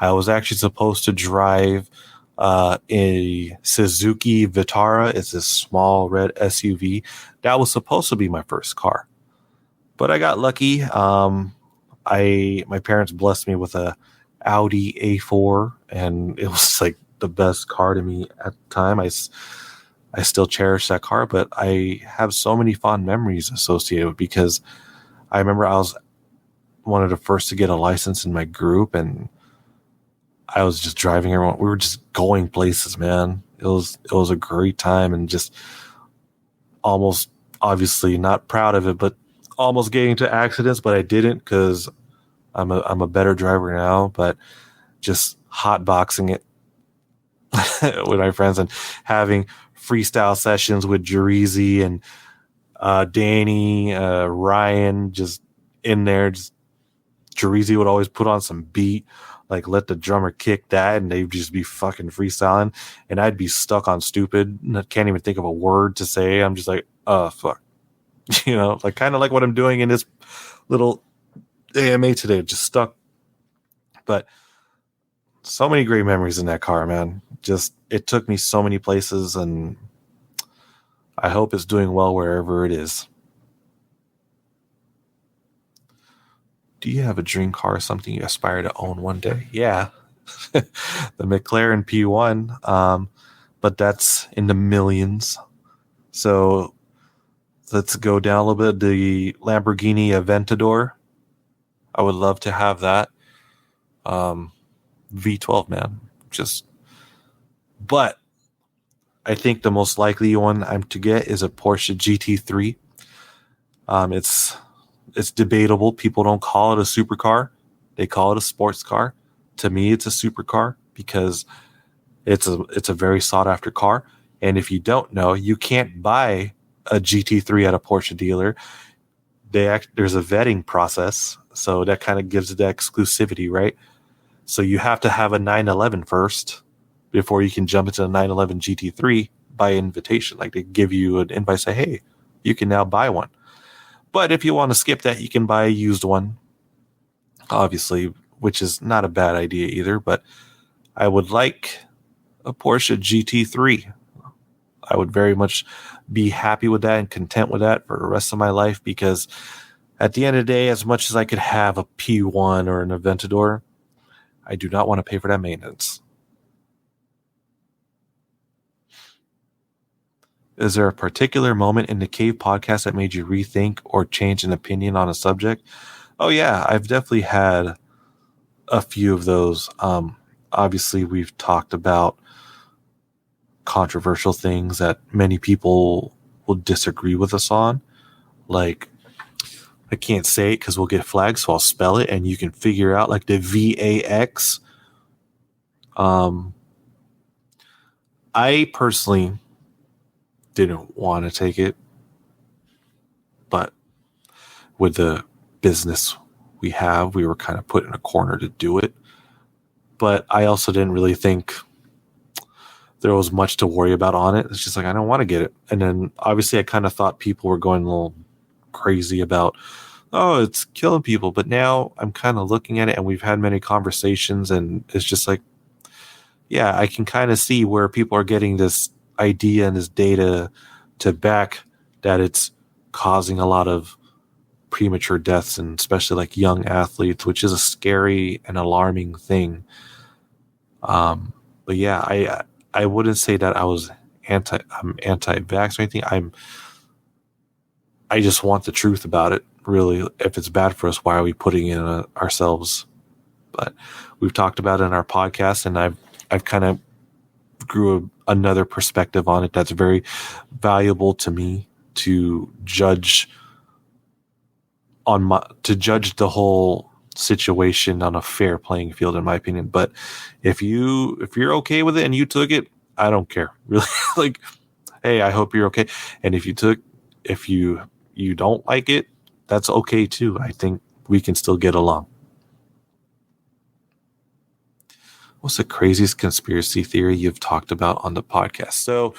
I was actually supposed to drive a Suzuki Vitara. It's a small red SUV. That was supposed to be my first car. But I got lucky. My parents blessed me with a Audi A4, and it was like the best car to me at the time. I still cherish that car, but I have so many fond memories associated with it because I remember I was one of the first to get a license in my group, and I was just driving everyone. We were just going places, man. It was a great time, and just almost, obviously not proud of it, but almost getting into accidents, but I didn't because I'm a better driver now. But just hotboxing it with my friends and having freestyle sessions with Jerizy and Danny, Ryan, just in there. Just Jerizy would always put on some beat, like let the drummer kick that, and they'd just be fucking freestyling, and I'd be stuck on stupid. I can't even think of a word to say. I'm just like, oh fuck, like kind of like what I'm doing in this little AMA today, just stuck. But so many great memories in that car, man. Just, it took me so many places, and I hope it's doing well wherever it is. Do you have a dream car or something you aspire to own one day? Yeah. The McLaren P1. But that's in the millions. So let's go down a little bit. The Lamborghini Aventador. I would love to have that. V12, man. But I think the most likely one I'm to get is a Porsche GT3. It's debatable. People don't call it a supercar. They call it a sports car. to me, it's a supercar because it's a very sought after car. And if you don't know, you can't buy a GT3 at a Porsche dealer. There's a vetting process, so that kind of gives it the exclusivity, right? So you have to have a 911 first before you can jump into the 911 GT3 by invitation. Like they give you an invite, say, hey, you can now buy one. But if you want to skip that, you can buy a used one, obviously, which is not a bad idea either. But I would like a Porsche GT3. I would very much be happy with that and content with that for the rest of my life, because at the end of the day, as much as I could have a P1 or an Aventador, I do not want to pay for that maintenance. Is there a particular moment in the Cave podcast that made you rethink or change an opinion on a subject? Oh yeah, I've definitely had a few of those. Obviously, we've talked about controversial things that many people will disagree with us on. Like, I can't say it because we'll get flagged, so I'll spell it and you can figure out, like the VAX. I personally didn't want to take it, but with the business we have, we were kind of put in a corner to do it. But I also didn't really think there was much to worry about on it. It's just like, I don't want to get it. And then obviously I kind of thought people were going a little crazy about, oh, it's killing people. But now I'm kind of looking at it, and we've had many conversations, and it's just like, yeah, I can kind of see where people are getting this idea and this data to back that it's causing a lot of premature deaths, and especially like young athletes, which is a scary and alarming thing. But yeah, I wouldn't say that I'm anti-vax or anything. I just want the truth about it. Really, if it's bad for us, why are we putting it in ourselves? But we've talked about it in our podcast, and I've kind of grew another perspective on it that's very valuable to me to judge the whole situation on a fair playing field, in my opinion. But if you're okay with it and you took it, I don't care, really. Like, hey, I hope you're okay. And if you don't like it, that's okay too. I think we can still get along. What's the craziest conspiracy theory you've talked about on the podcast? So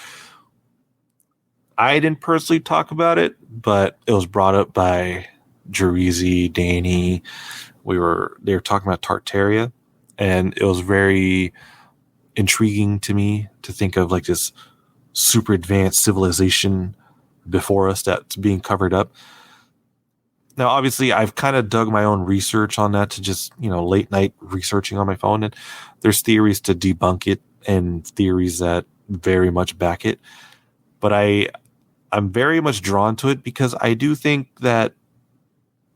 I didn't personally talk about it, but it was brought up by Jerezy, Danny. They were talking about Tartaria, and it was very intriguing to me to think of like this super advanced civilization before us that's being covered up. Now, obviously, I've kind of dug my own research on that, to just, late night researching on my phone. And there's theories to debunk it and theories that very much back it. But I'm very much drawn to it because I do think that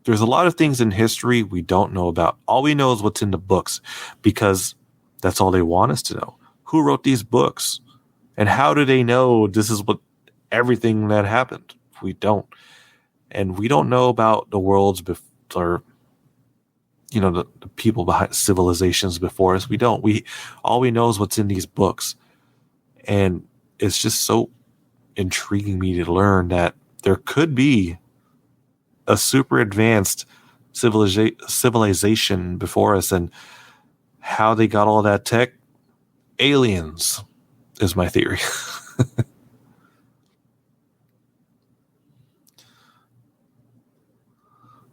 there's a lot of things in history we don't know about. All we know is what's in the books, because that's all they want us to know. Who wrote these books? And how do they know this is what everything that happened? We don't. And we don't know about the worlds before, the people behind civilizations before us. We don't. All we know is what's in these books. And it's just so intriguing me to learn that there could be a super advanced civilization before us, and how they got all that tech. Aliens is my theory.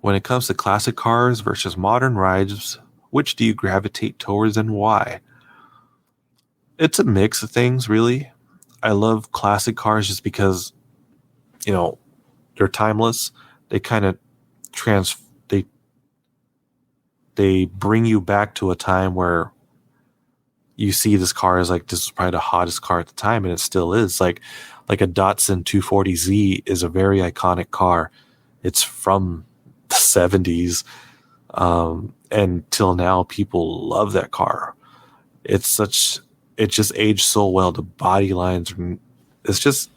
When it comes to classic cars versus modern rides, which do you gravitate towards and why? It's a mix of things, really. I love classic cars just because, they're timeless. They kind of they bring you back to a time where you see this car as like, this is probably the hottest car at the time, and it still is. Like a Datsun 240Z is a very iconic car. It's from the 70s, and till now people love that car. It just aged so well. The body lines, it's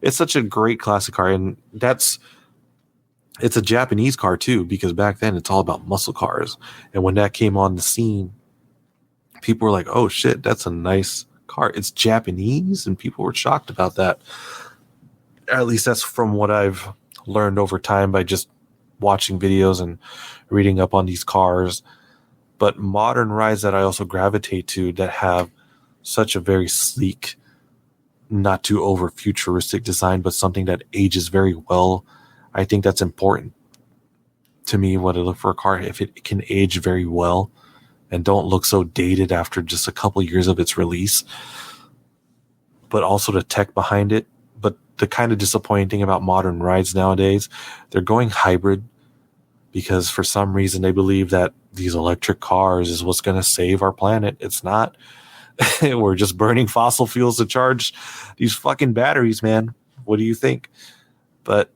such a great classic car. And it's a Japanese car too, because back then it's all about muscle cars. And when that came on the scene, people were like, oh shit, that's a nice car. It's Japanese, and people were shocked about that. At least that's from what I've learned over time by just watching videos and reading up on these cars. But modern rides that I also gravitate to that have such a very sleek, not too over futuristic design, but something that ages very well. I think that's important to me when I look for a car, if it can age very well and don't look so dated after just a couple years of its release, but also the tech behind it. But the kind of disappointing thing about modern rides nowadays, they're going hybrid because for some reason they believe that these electric cars is what's going to save our planet. It's not. We're just burning fossil fuels to charge these fucking batteries, man. What do you think? But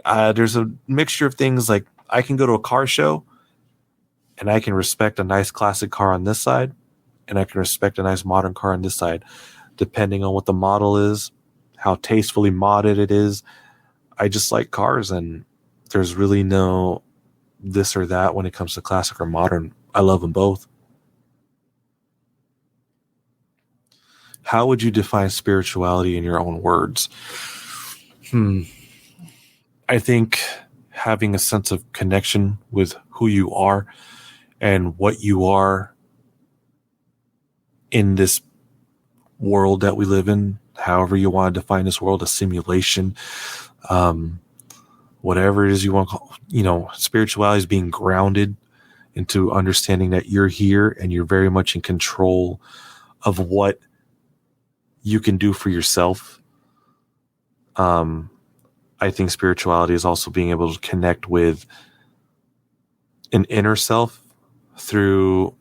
there's a mixture of things. Like, I can go to a car show and I can respect a nice classic car on this side, and I can respect a nice modern car on this side, depending on what the model is, how tastefully modded it is. I just like cars, and there's really no this or that when it comes to classic or modern. I love them both. How would you define spirituality in your own words? I think having a sense of connection with who you are and what you are in this world that we live in, however you want to define this world, a simulation, whatever it is you want to call, spirituality is being grounded into understanding that you're here and you're very much in control of what you can do for yourself. I think spirituality is also being able to connect with an inner self through,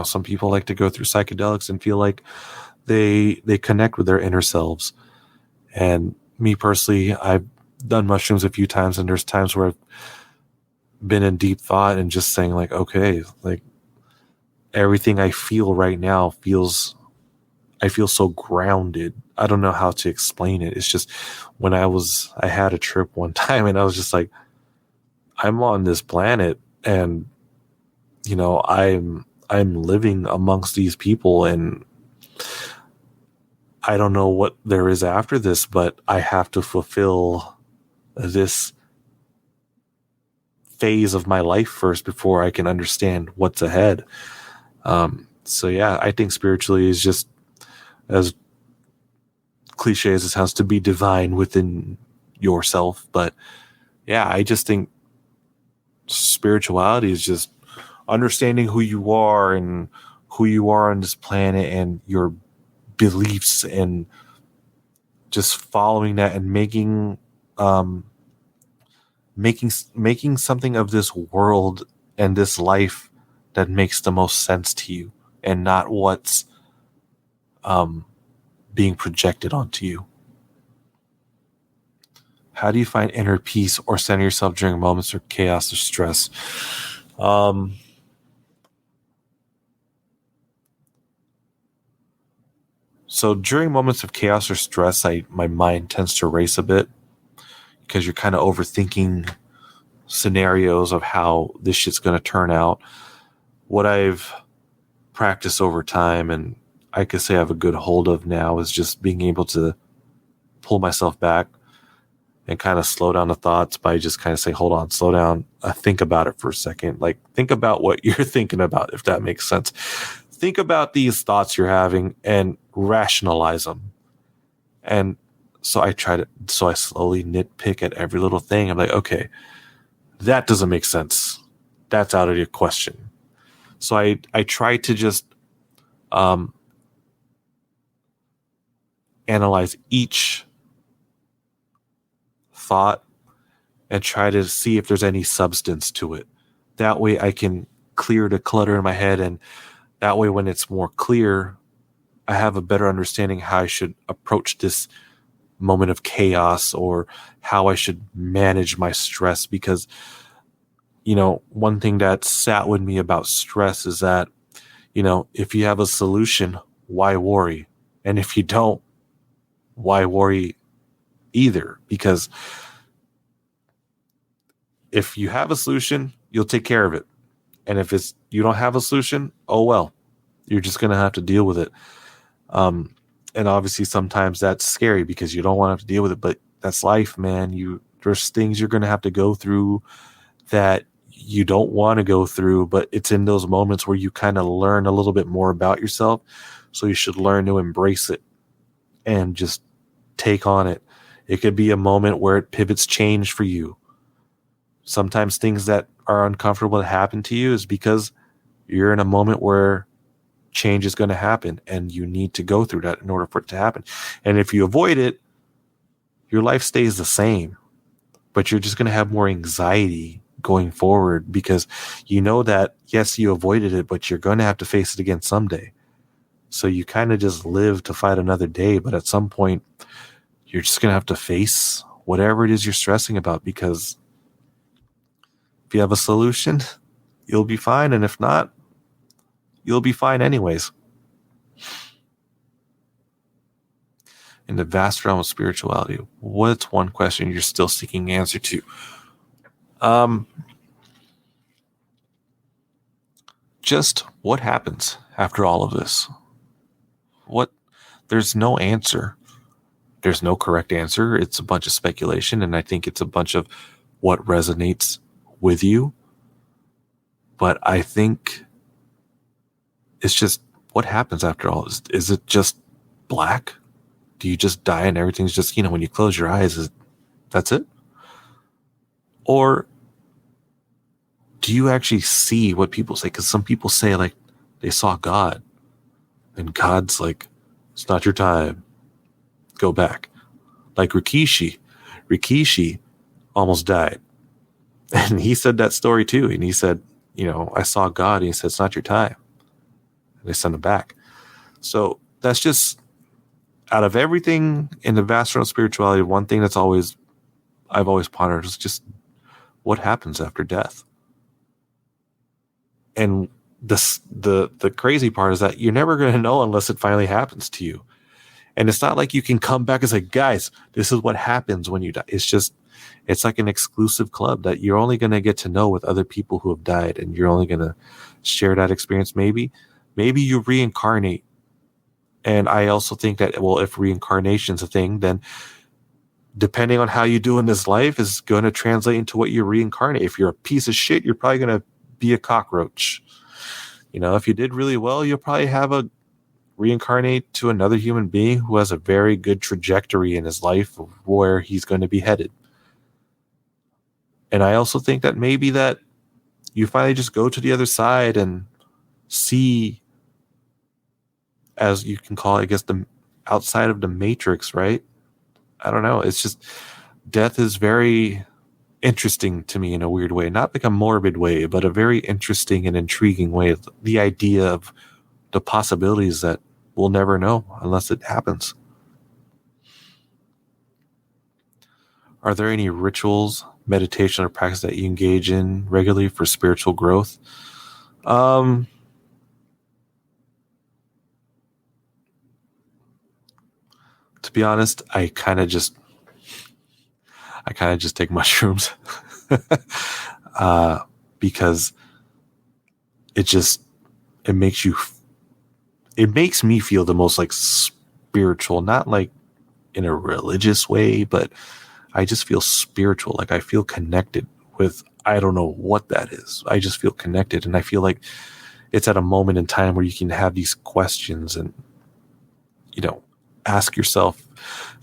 some people like to go through psychedelics and feel like they connect with their inner selves. And me personally, I've done mushrooms a few times, and there's times where I've been in deep thought and just saying like, okay, like everything I feel right now I feel so grounded. I don't know how to explain it. It's just when I had a trip one time and I was just like, I'm on this planet and, I'm living amongst these people, and I don't know what there is after this, but I have to fulfill this phase of my life first before I can understand what's ahead. So yeah, I think spiritually is just, as cliche as it sounds, to be divine within yourself. But yeah, I just think spirituality is just understanding who you are and who you are on this planet and your beliefs, and just following that and making something of this world and this life that makes the most sense to you, and not what's being projected onto you. How do you find inner peace or center yourself during moments of chaos or stress? So during moments of chaos or stress, my mind tends to race a bit because you're kind of overthinking scenarios of how this shit's going to turn out. What I've practiced over time, and I could say I have a good hold of now, is just being able to pull myself back and kind of slow down the thoughts by just kind of say, hold on, slow down, think about it for a second. Like, think about what you're thinking about, if that makes sense. Think about these thoughts you're having and rationalize them. And so I slowly nitpick at every little thing. I'm like, okay, that doesn't make sense. That's out of your question. So I try to just analyze each thought and try to see if there's any substance to it. That way I can clear the clutter in my head, and that way when it's more clear, I have a better understanding how I should approach this moment of chaos, or how I should manage my stress. Because, one thing that sat with me about stress is that, if you have a solution, why worry? And if you don't, why worry either? Because if you have a solution, you'll take care of it. And if you don't have a solution, oh well, you're just going to have to deal with it. And obviously sometimes that's scary because you don't want to have to deal with it, but that's life, man. There's things you're going to have to go through that you don't want to go through, but it's in those moments where you kind of learn a little bit more about yourself. So you should learn to embrace it and just take on it. It could be a moment where it pivots change for you. Sometimes things that are uncomfortable that happen to you is because you're in a moment where change is going to happen and you need to go through that in order for it to happen. And if you avoid it, your life stays the same, but you're just going to have more anxiety going forward because you know that, yes, you avoided it, but you're going to have to face it again someday. So you kind of just live to fight another day, but at some point you're just going to have to face whatever it is you're stressing about, because if you have a solution, you'll be fine. And if not, you'll be fine anyways. In the vast realm of spirituality, what's one question you're still seeking answer to? Just what happens after all of this? There's no answer. There's no correct answer. It's a bunch of speculation, and I think it's a bunch of what resonates with you. But I think it's just what happens after all. Is it just black? Do you just die and everything's just, when you close your eyes, that's it? Or do you actually see what people say? Because some people say like they saw God, and God's like, it's not your time. Go back. Like Rikishi almost died. And he said that story too. And he said, I saw God. And he said, it's not your time. And they sent him back. So that's just, out of everything in the vast realm of spirituality, one thing I've always pondered is just what happens after death. And the crazy part is that you're never going to know unless it finally happens to you. And it's not like you can come back and say, guys, this is what happens when you die. It's like an exclusive club that you're only going to get to know with other people who have died, and you're only going to share that experience. Maybe you reincarnate. And I also think that, well, if reincarnation's a thing, then depending on how you do in this life is going to translate into what you reincarnate. If you're a piece of shit, you're probably going to be a cockroach. If you did really well, you'll probably reincarnate to another human being who has a very good trajectory in his life of where he's going to be headed. And I also think that maybe that you finally just go to the other side and see, as you can call it, I guess, the outside of the matrix, right? I don't know. It's just, death is very interesting to me in a weird way, not like a morbid way, but a very interesting and intriguing way. The idea of the possibilities that we'll never know unless it happens. Are there any rituals, meditation, or practice that you engage in regularly for spiritual growth? To be honest, I kind of just take mushrooms because it makes me feel the most like spiritual, not like in a religious way, but I just feel spiritual. Like I feel connected with, I don't know what that is. I just feel connected, and I feel like it's at a moment in time where you can have these questions and, ask yourself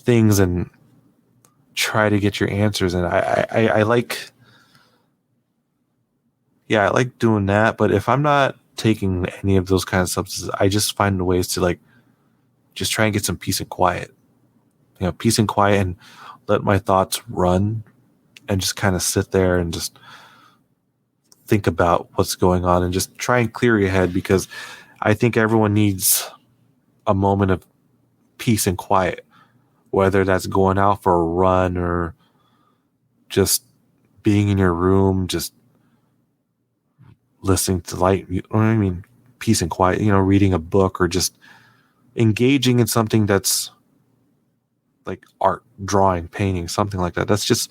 things and try to get your answers. And I like doing that. But if I'm not taking any of those kind of substances, I just find ways to like just try and get some peace and quiet, and let my thoughts run and just kind of sit there and just think about what's going on and just try and clear your head, because I think everyone needs a moment of peace and quiet, whether that's going out for a run or just being in your room, just listening to peace and quiet, reading a book or just engaging in something that's like art, drawing, painting, something like that. That's just,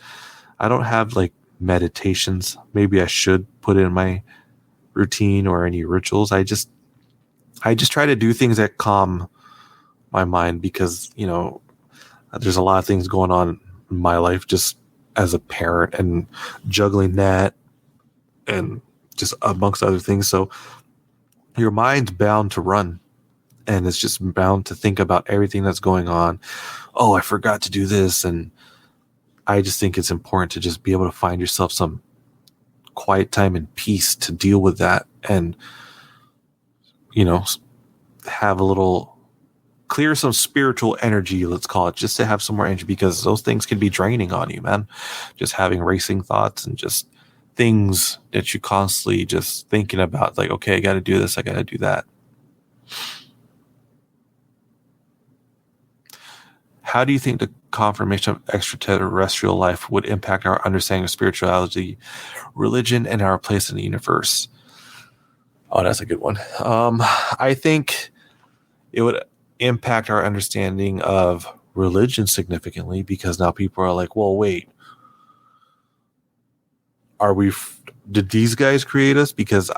I don't have like meditations. Maybe I should put it in my routine or any rituals. I just try to do things that calm my mind because, you know, there's a lot of things going on in my life just as a parent and juggling that and just amongst other things. So your mind's bound to run and it's just bound to think about everything that's going on. Oh, I forgot to do this. And I just think it's important to just be able to find yourself some quiet time and peace to deal with that and, you know, have a little clear some spiritual energy, let's call it, just to have some more energy because those things can be draining on you, man. Just having racing thoughts and just things that you constantly just thinking about, like, okay, I got to do this, I got to do that. How do you think the confirmation of extraterrestrial life would impact our understanding of spirituality, religion, and our place in the universe? Oh, that's a good one. I think it would impact our understanding of religion significantly because now people are like, well, wait, did these guys create us? Because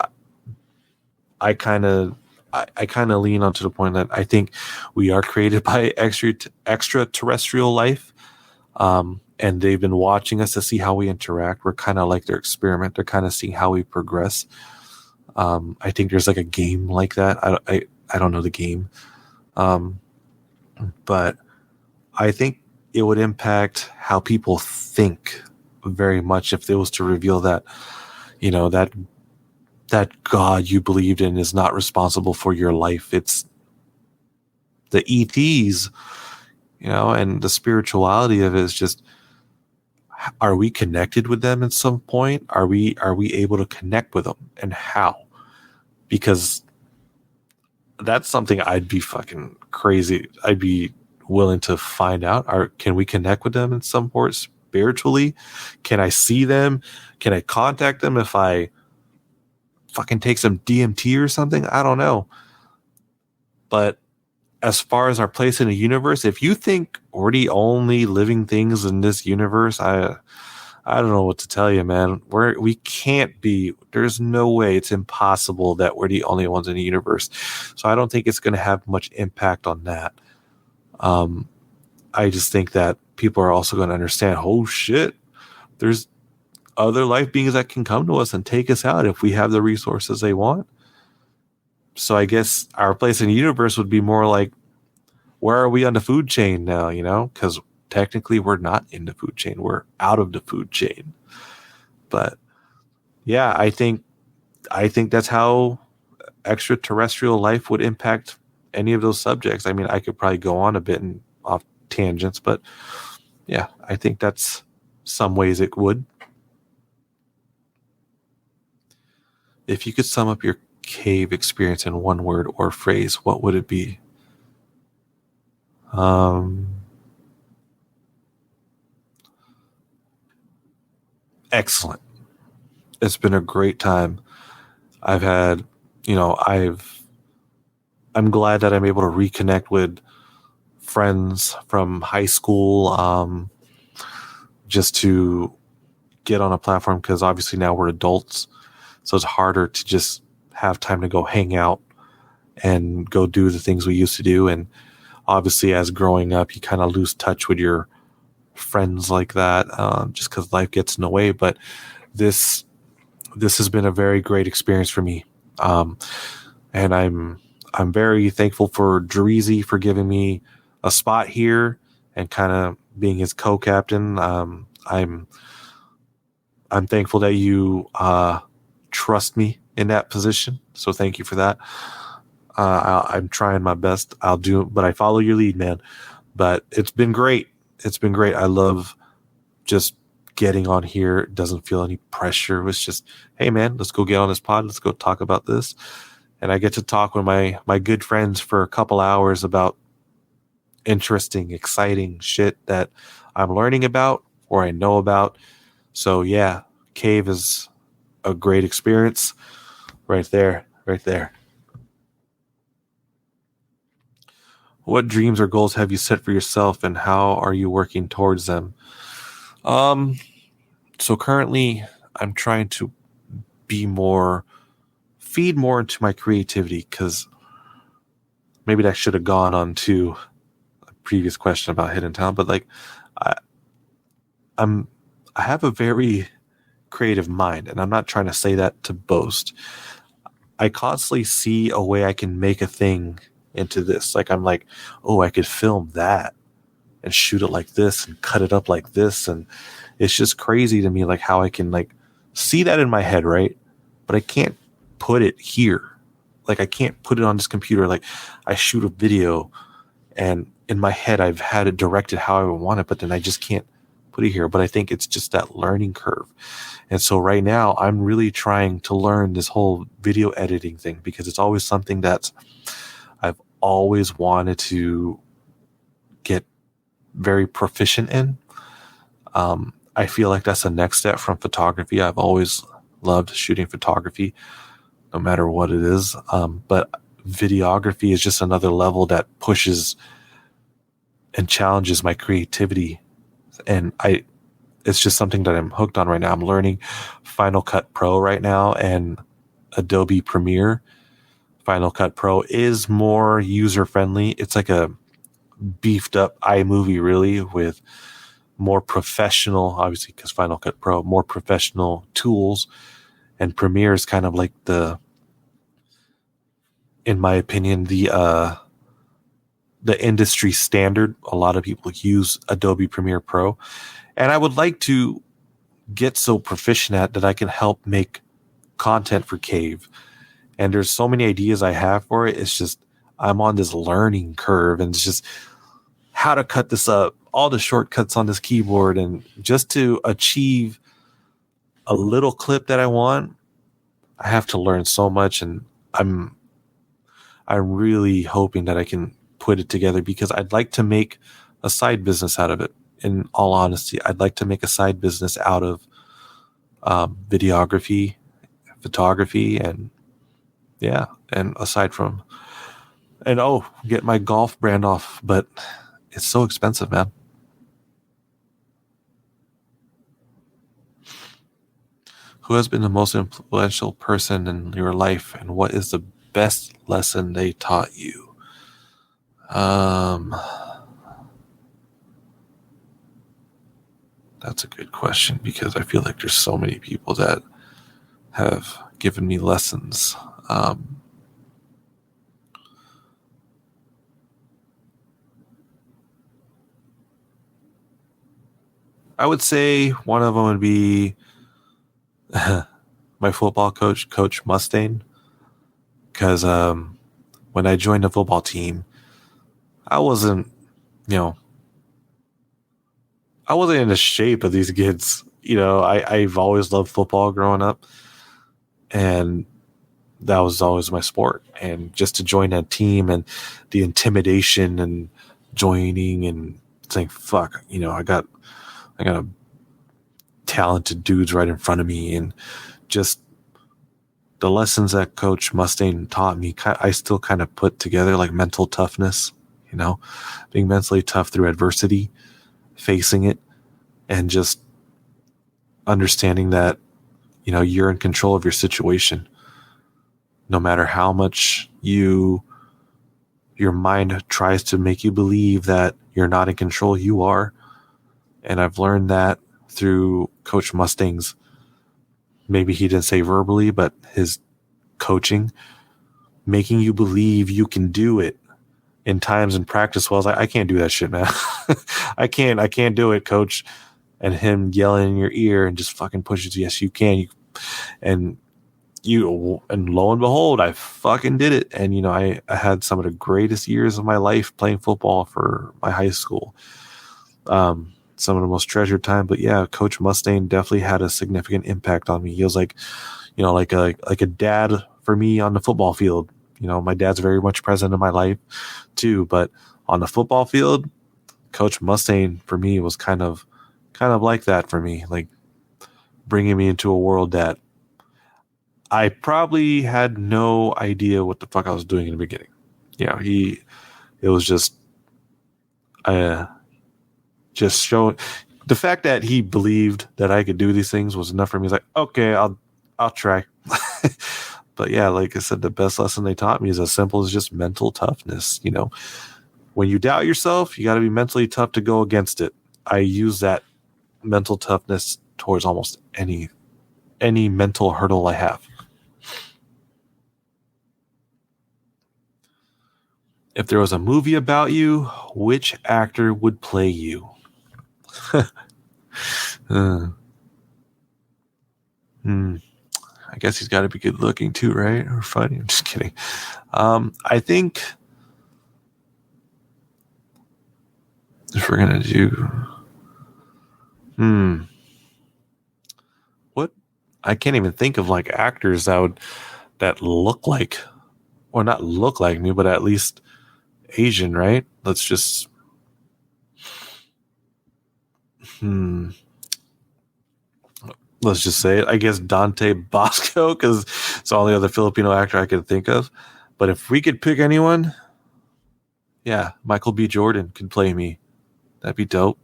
I kind of lean onto the point that I think we are created by extraterrestrial life. And they've been watching us to see how we interact. We're kind of like their experiment. They're kind of seeing how we progress. I think there's like a game like that. I don't know the game. But I think it would impact how people think very much if it was to reveal that, you know, that God you believed in is not responsible for your life. It's the ETs, you know, and the spirituality of it is just, are we connected with them at some point? Are we able to connect with them, and how? Because that's something I'd be fucking crazy. I'd be willing to find out. Can we connect with them in some point spiritually? Can I see them? Can I contact them if I fucking take some DMT or something? I don't know. But as far as our place in the universe, if you think we're the only living things in this universe, I don't know what to tell you, man. We can't be. There's no way. It's impossible that we're the only ones in the universe. So I don't think it's going to have much impact on that. I just think that people are also going to understand, oh shit, there's other life beings that can come to us and take us out if we have the resources they want. So I guess our place in the universe would be more like, where are we on the food chain now, you know? Because technically we're not in the food chain. We're out of the food chain. But yeah, I think that's how extraterrestrial life would impact any of those subjects. I mean, I could probably go on a bit and off tangents, but yeah, I think that's some ways it would. If you could sum up your cave experience in one word or phrase, what would it be? Excellent. It's been a great time. I've had, you know, I'm glad that I'm able to reconnect with friends from high school, just to get on a platform, because obviously now we're adults, so it's harder to just have time to go hang out and go do the things we used to do. And obviously as growing up, you kind of lose touch with your friends like that, just because life gets in the way. But this has been a very great experience for me. And I'm very thankful for Dreezy for giving me a spot here and kind of being his co-captain. I'm thankful that you trust me in that position. So thank you for that. I'm trying my best. I'll do it, but I follow your lead, man. But it's been great. It's been great. I love just getting on here. It doesn't feel any pressure. It's just, hey man, let's go get on this pod. Let's go talk about this. And I get to talk with my good friends for a couple hours about interesting, exciting shit that I'm learning about or I know about. So yeah, Cave is a great experience. Right there. What dreams or goals have you set for yourself, and how are you working towards them? So currently I'm trying to be more feed more into my creativity, because maybe that should have gone on to a previous question about hidden talent, but like I have a very creative mind, and I'm not trying to say that to boast. I constantly see a way I can make a thing into this. Like I'm like, oh, I could film that and shoot it like this and cut it up like this, and it's just crazy to me like how I can like see that in my head, right? But I can't put it here. Like I can't put it on this computer. Like I shoot a video and in my head I've had it directed how I want it, but then I just can't put it here. But I think it's just that learning curve. And so right now I'm really trying to learn this whole video editing thing, because it's always something that I've always wanted to get very proficient in. I feel like that's the next step from photography. I've always loved shooting photography, no matter what it is. But videography is just another level that pushes and challenges my creativity. And it's just something that I'm hooked on right now. I'm learning Final Cut Pro right now and Adobe Premiere. Final Cut Pro is more user friendly. It's like a beefed up iMovie, really, with more professional, obviously, because Final Cut Pro, more professional tools. And Premiere is kind of like in my opinion, the industry standard. A lot of people use Adobe Premiere Pro. And I would like to get so proficient at that I can help make content for Cave. And there's so many ideas I have for it. It's just, I'm on this learning curve, and it's just how to cut this up, all the shortcuts on this keyboard, and just to achieve a little clip that I want, I have to learn so much. And I'm really hoping that I can put it together, because I'd like to make a side business out of it. In all honesty, I'd like to make a side business out of videography, photography, and yeah, and aside from, and get my golf brand off, but it's so expensive, man. Who has been the most influential person in your life, and what is the best lesson they taught you? That's a good question, because I feel like there's so many people that have given me lessons. I would say one of them would be my football coach, Coach Mustaine, because when I joined the football team, I wasn't in the shape of these kids. I've always loved football growing up, and that was always my sport. And just to join that team, and the intimidation and joining and saying, fuck, I got a talented dudes right in front of me, and just the lessons that Coach Mustaine taught me, I still kind of put together, like mental toughness, being mentally tough through adversity, facing it, and just understanding that, you're in control of your situation. No matter how much your mind tries to make you believe that you're not in control, you are. And I've learned that through Coach Mustaine's, maybe he didn't say verbally, but his coaching, making you believe you can do it in times in practice. Well, I was like, I can't do that shit, man. I can't do it, coach. And him yelling in your ear and just fucking pushes, yes, you can. And lo and behold, I fucking did it. And, I had some of the greatest years of my life playing football for my high school. Some of the most treasured time. But yeah, Coach Mustaine definitely had a significant impact on me. He was like, like a dad for me on the football field. My dad's very much present in my life too, but on the football field, Coach Mustaine for me was kind of like that for me, like bringing me into a world that I probably had no idea what the fuck I was doing in the beginning. It was just showing the fact that he believed that I could do these things was enough for me. He's like, okay, I'll try. But yeah, like I said, the best lesson they taught me is as simple as just mental toughness. You know, when you doubt yourself, you got to be mentally tough to go against it. I use that mental toughness towards almost any mental hurdle I have. If there was a movie about you, which actor would play you? I guess he's got to be good looking too, right? Or funny. I'm just kidding. I think if we're gonna do, what? I can't even think of like actors that look like, or not look like me, but at least Asian, right? Let's just. Let's just say it. I guess Dante Bosco, because it's the only other Filipino actor I could think of. But if we could pick anyone, yeah, Michael B. Jordan could play me. That'd be dope.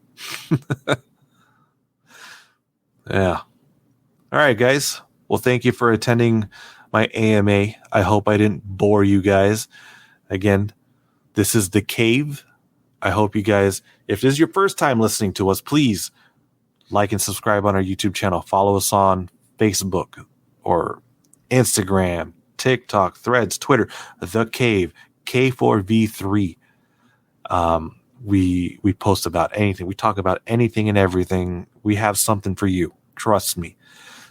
Yeah. All right, guys. Well, thank you for attending my AMA. I hope I didn't bore you guys. Again, this is The Cave. I hope you guys, if this is your first time listening to us, please like and subscribe on our YouTube channel. Follow us on Facebook or Instagram, TikTok, Threads, Twitter, The Cave, K4V3. We post about anything. We talk about anything and everything. We have something for you. Trust me.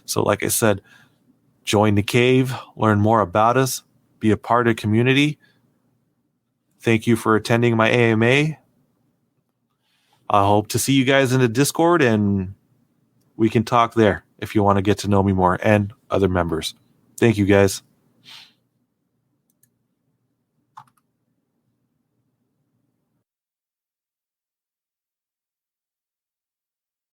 So like I said, join The Cave, learn more about us, be a part of the community. Thank you for attending my AMA. I hope to see you guys in the Discord, and we can talk there if you want to get to know me more and other members. Thank you, guys.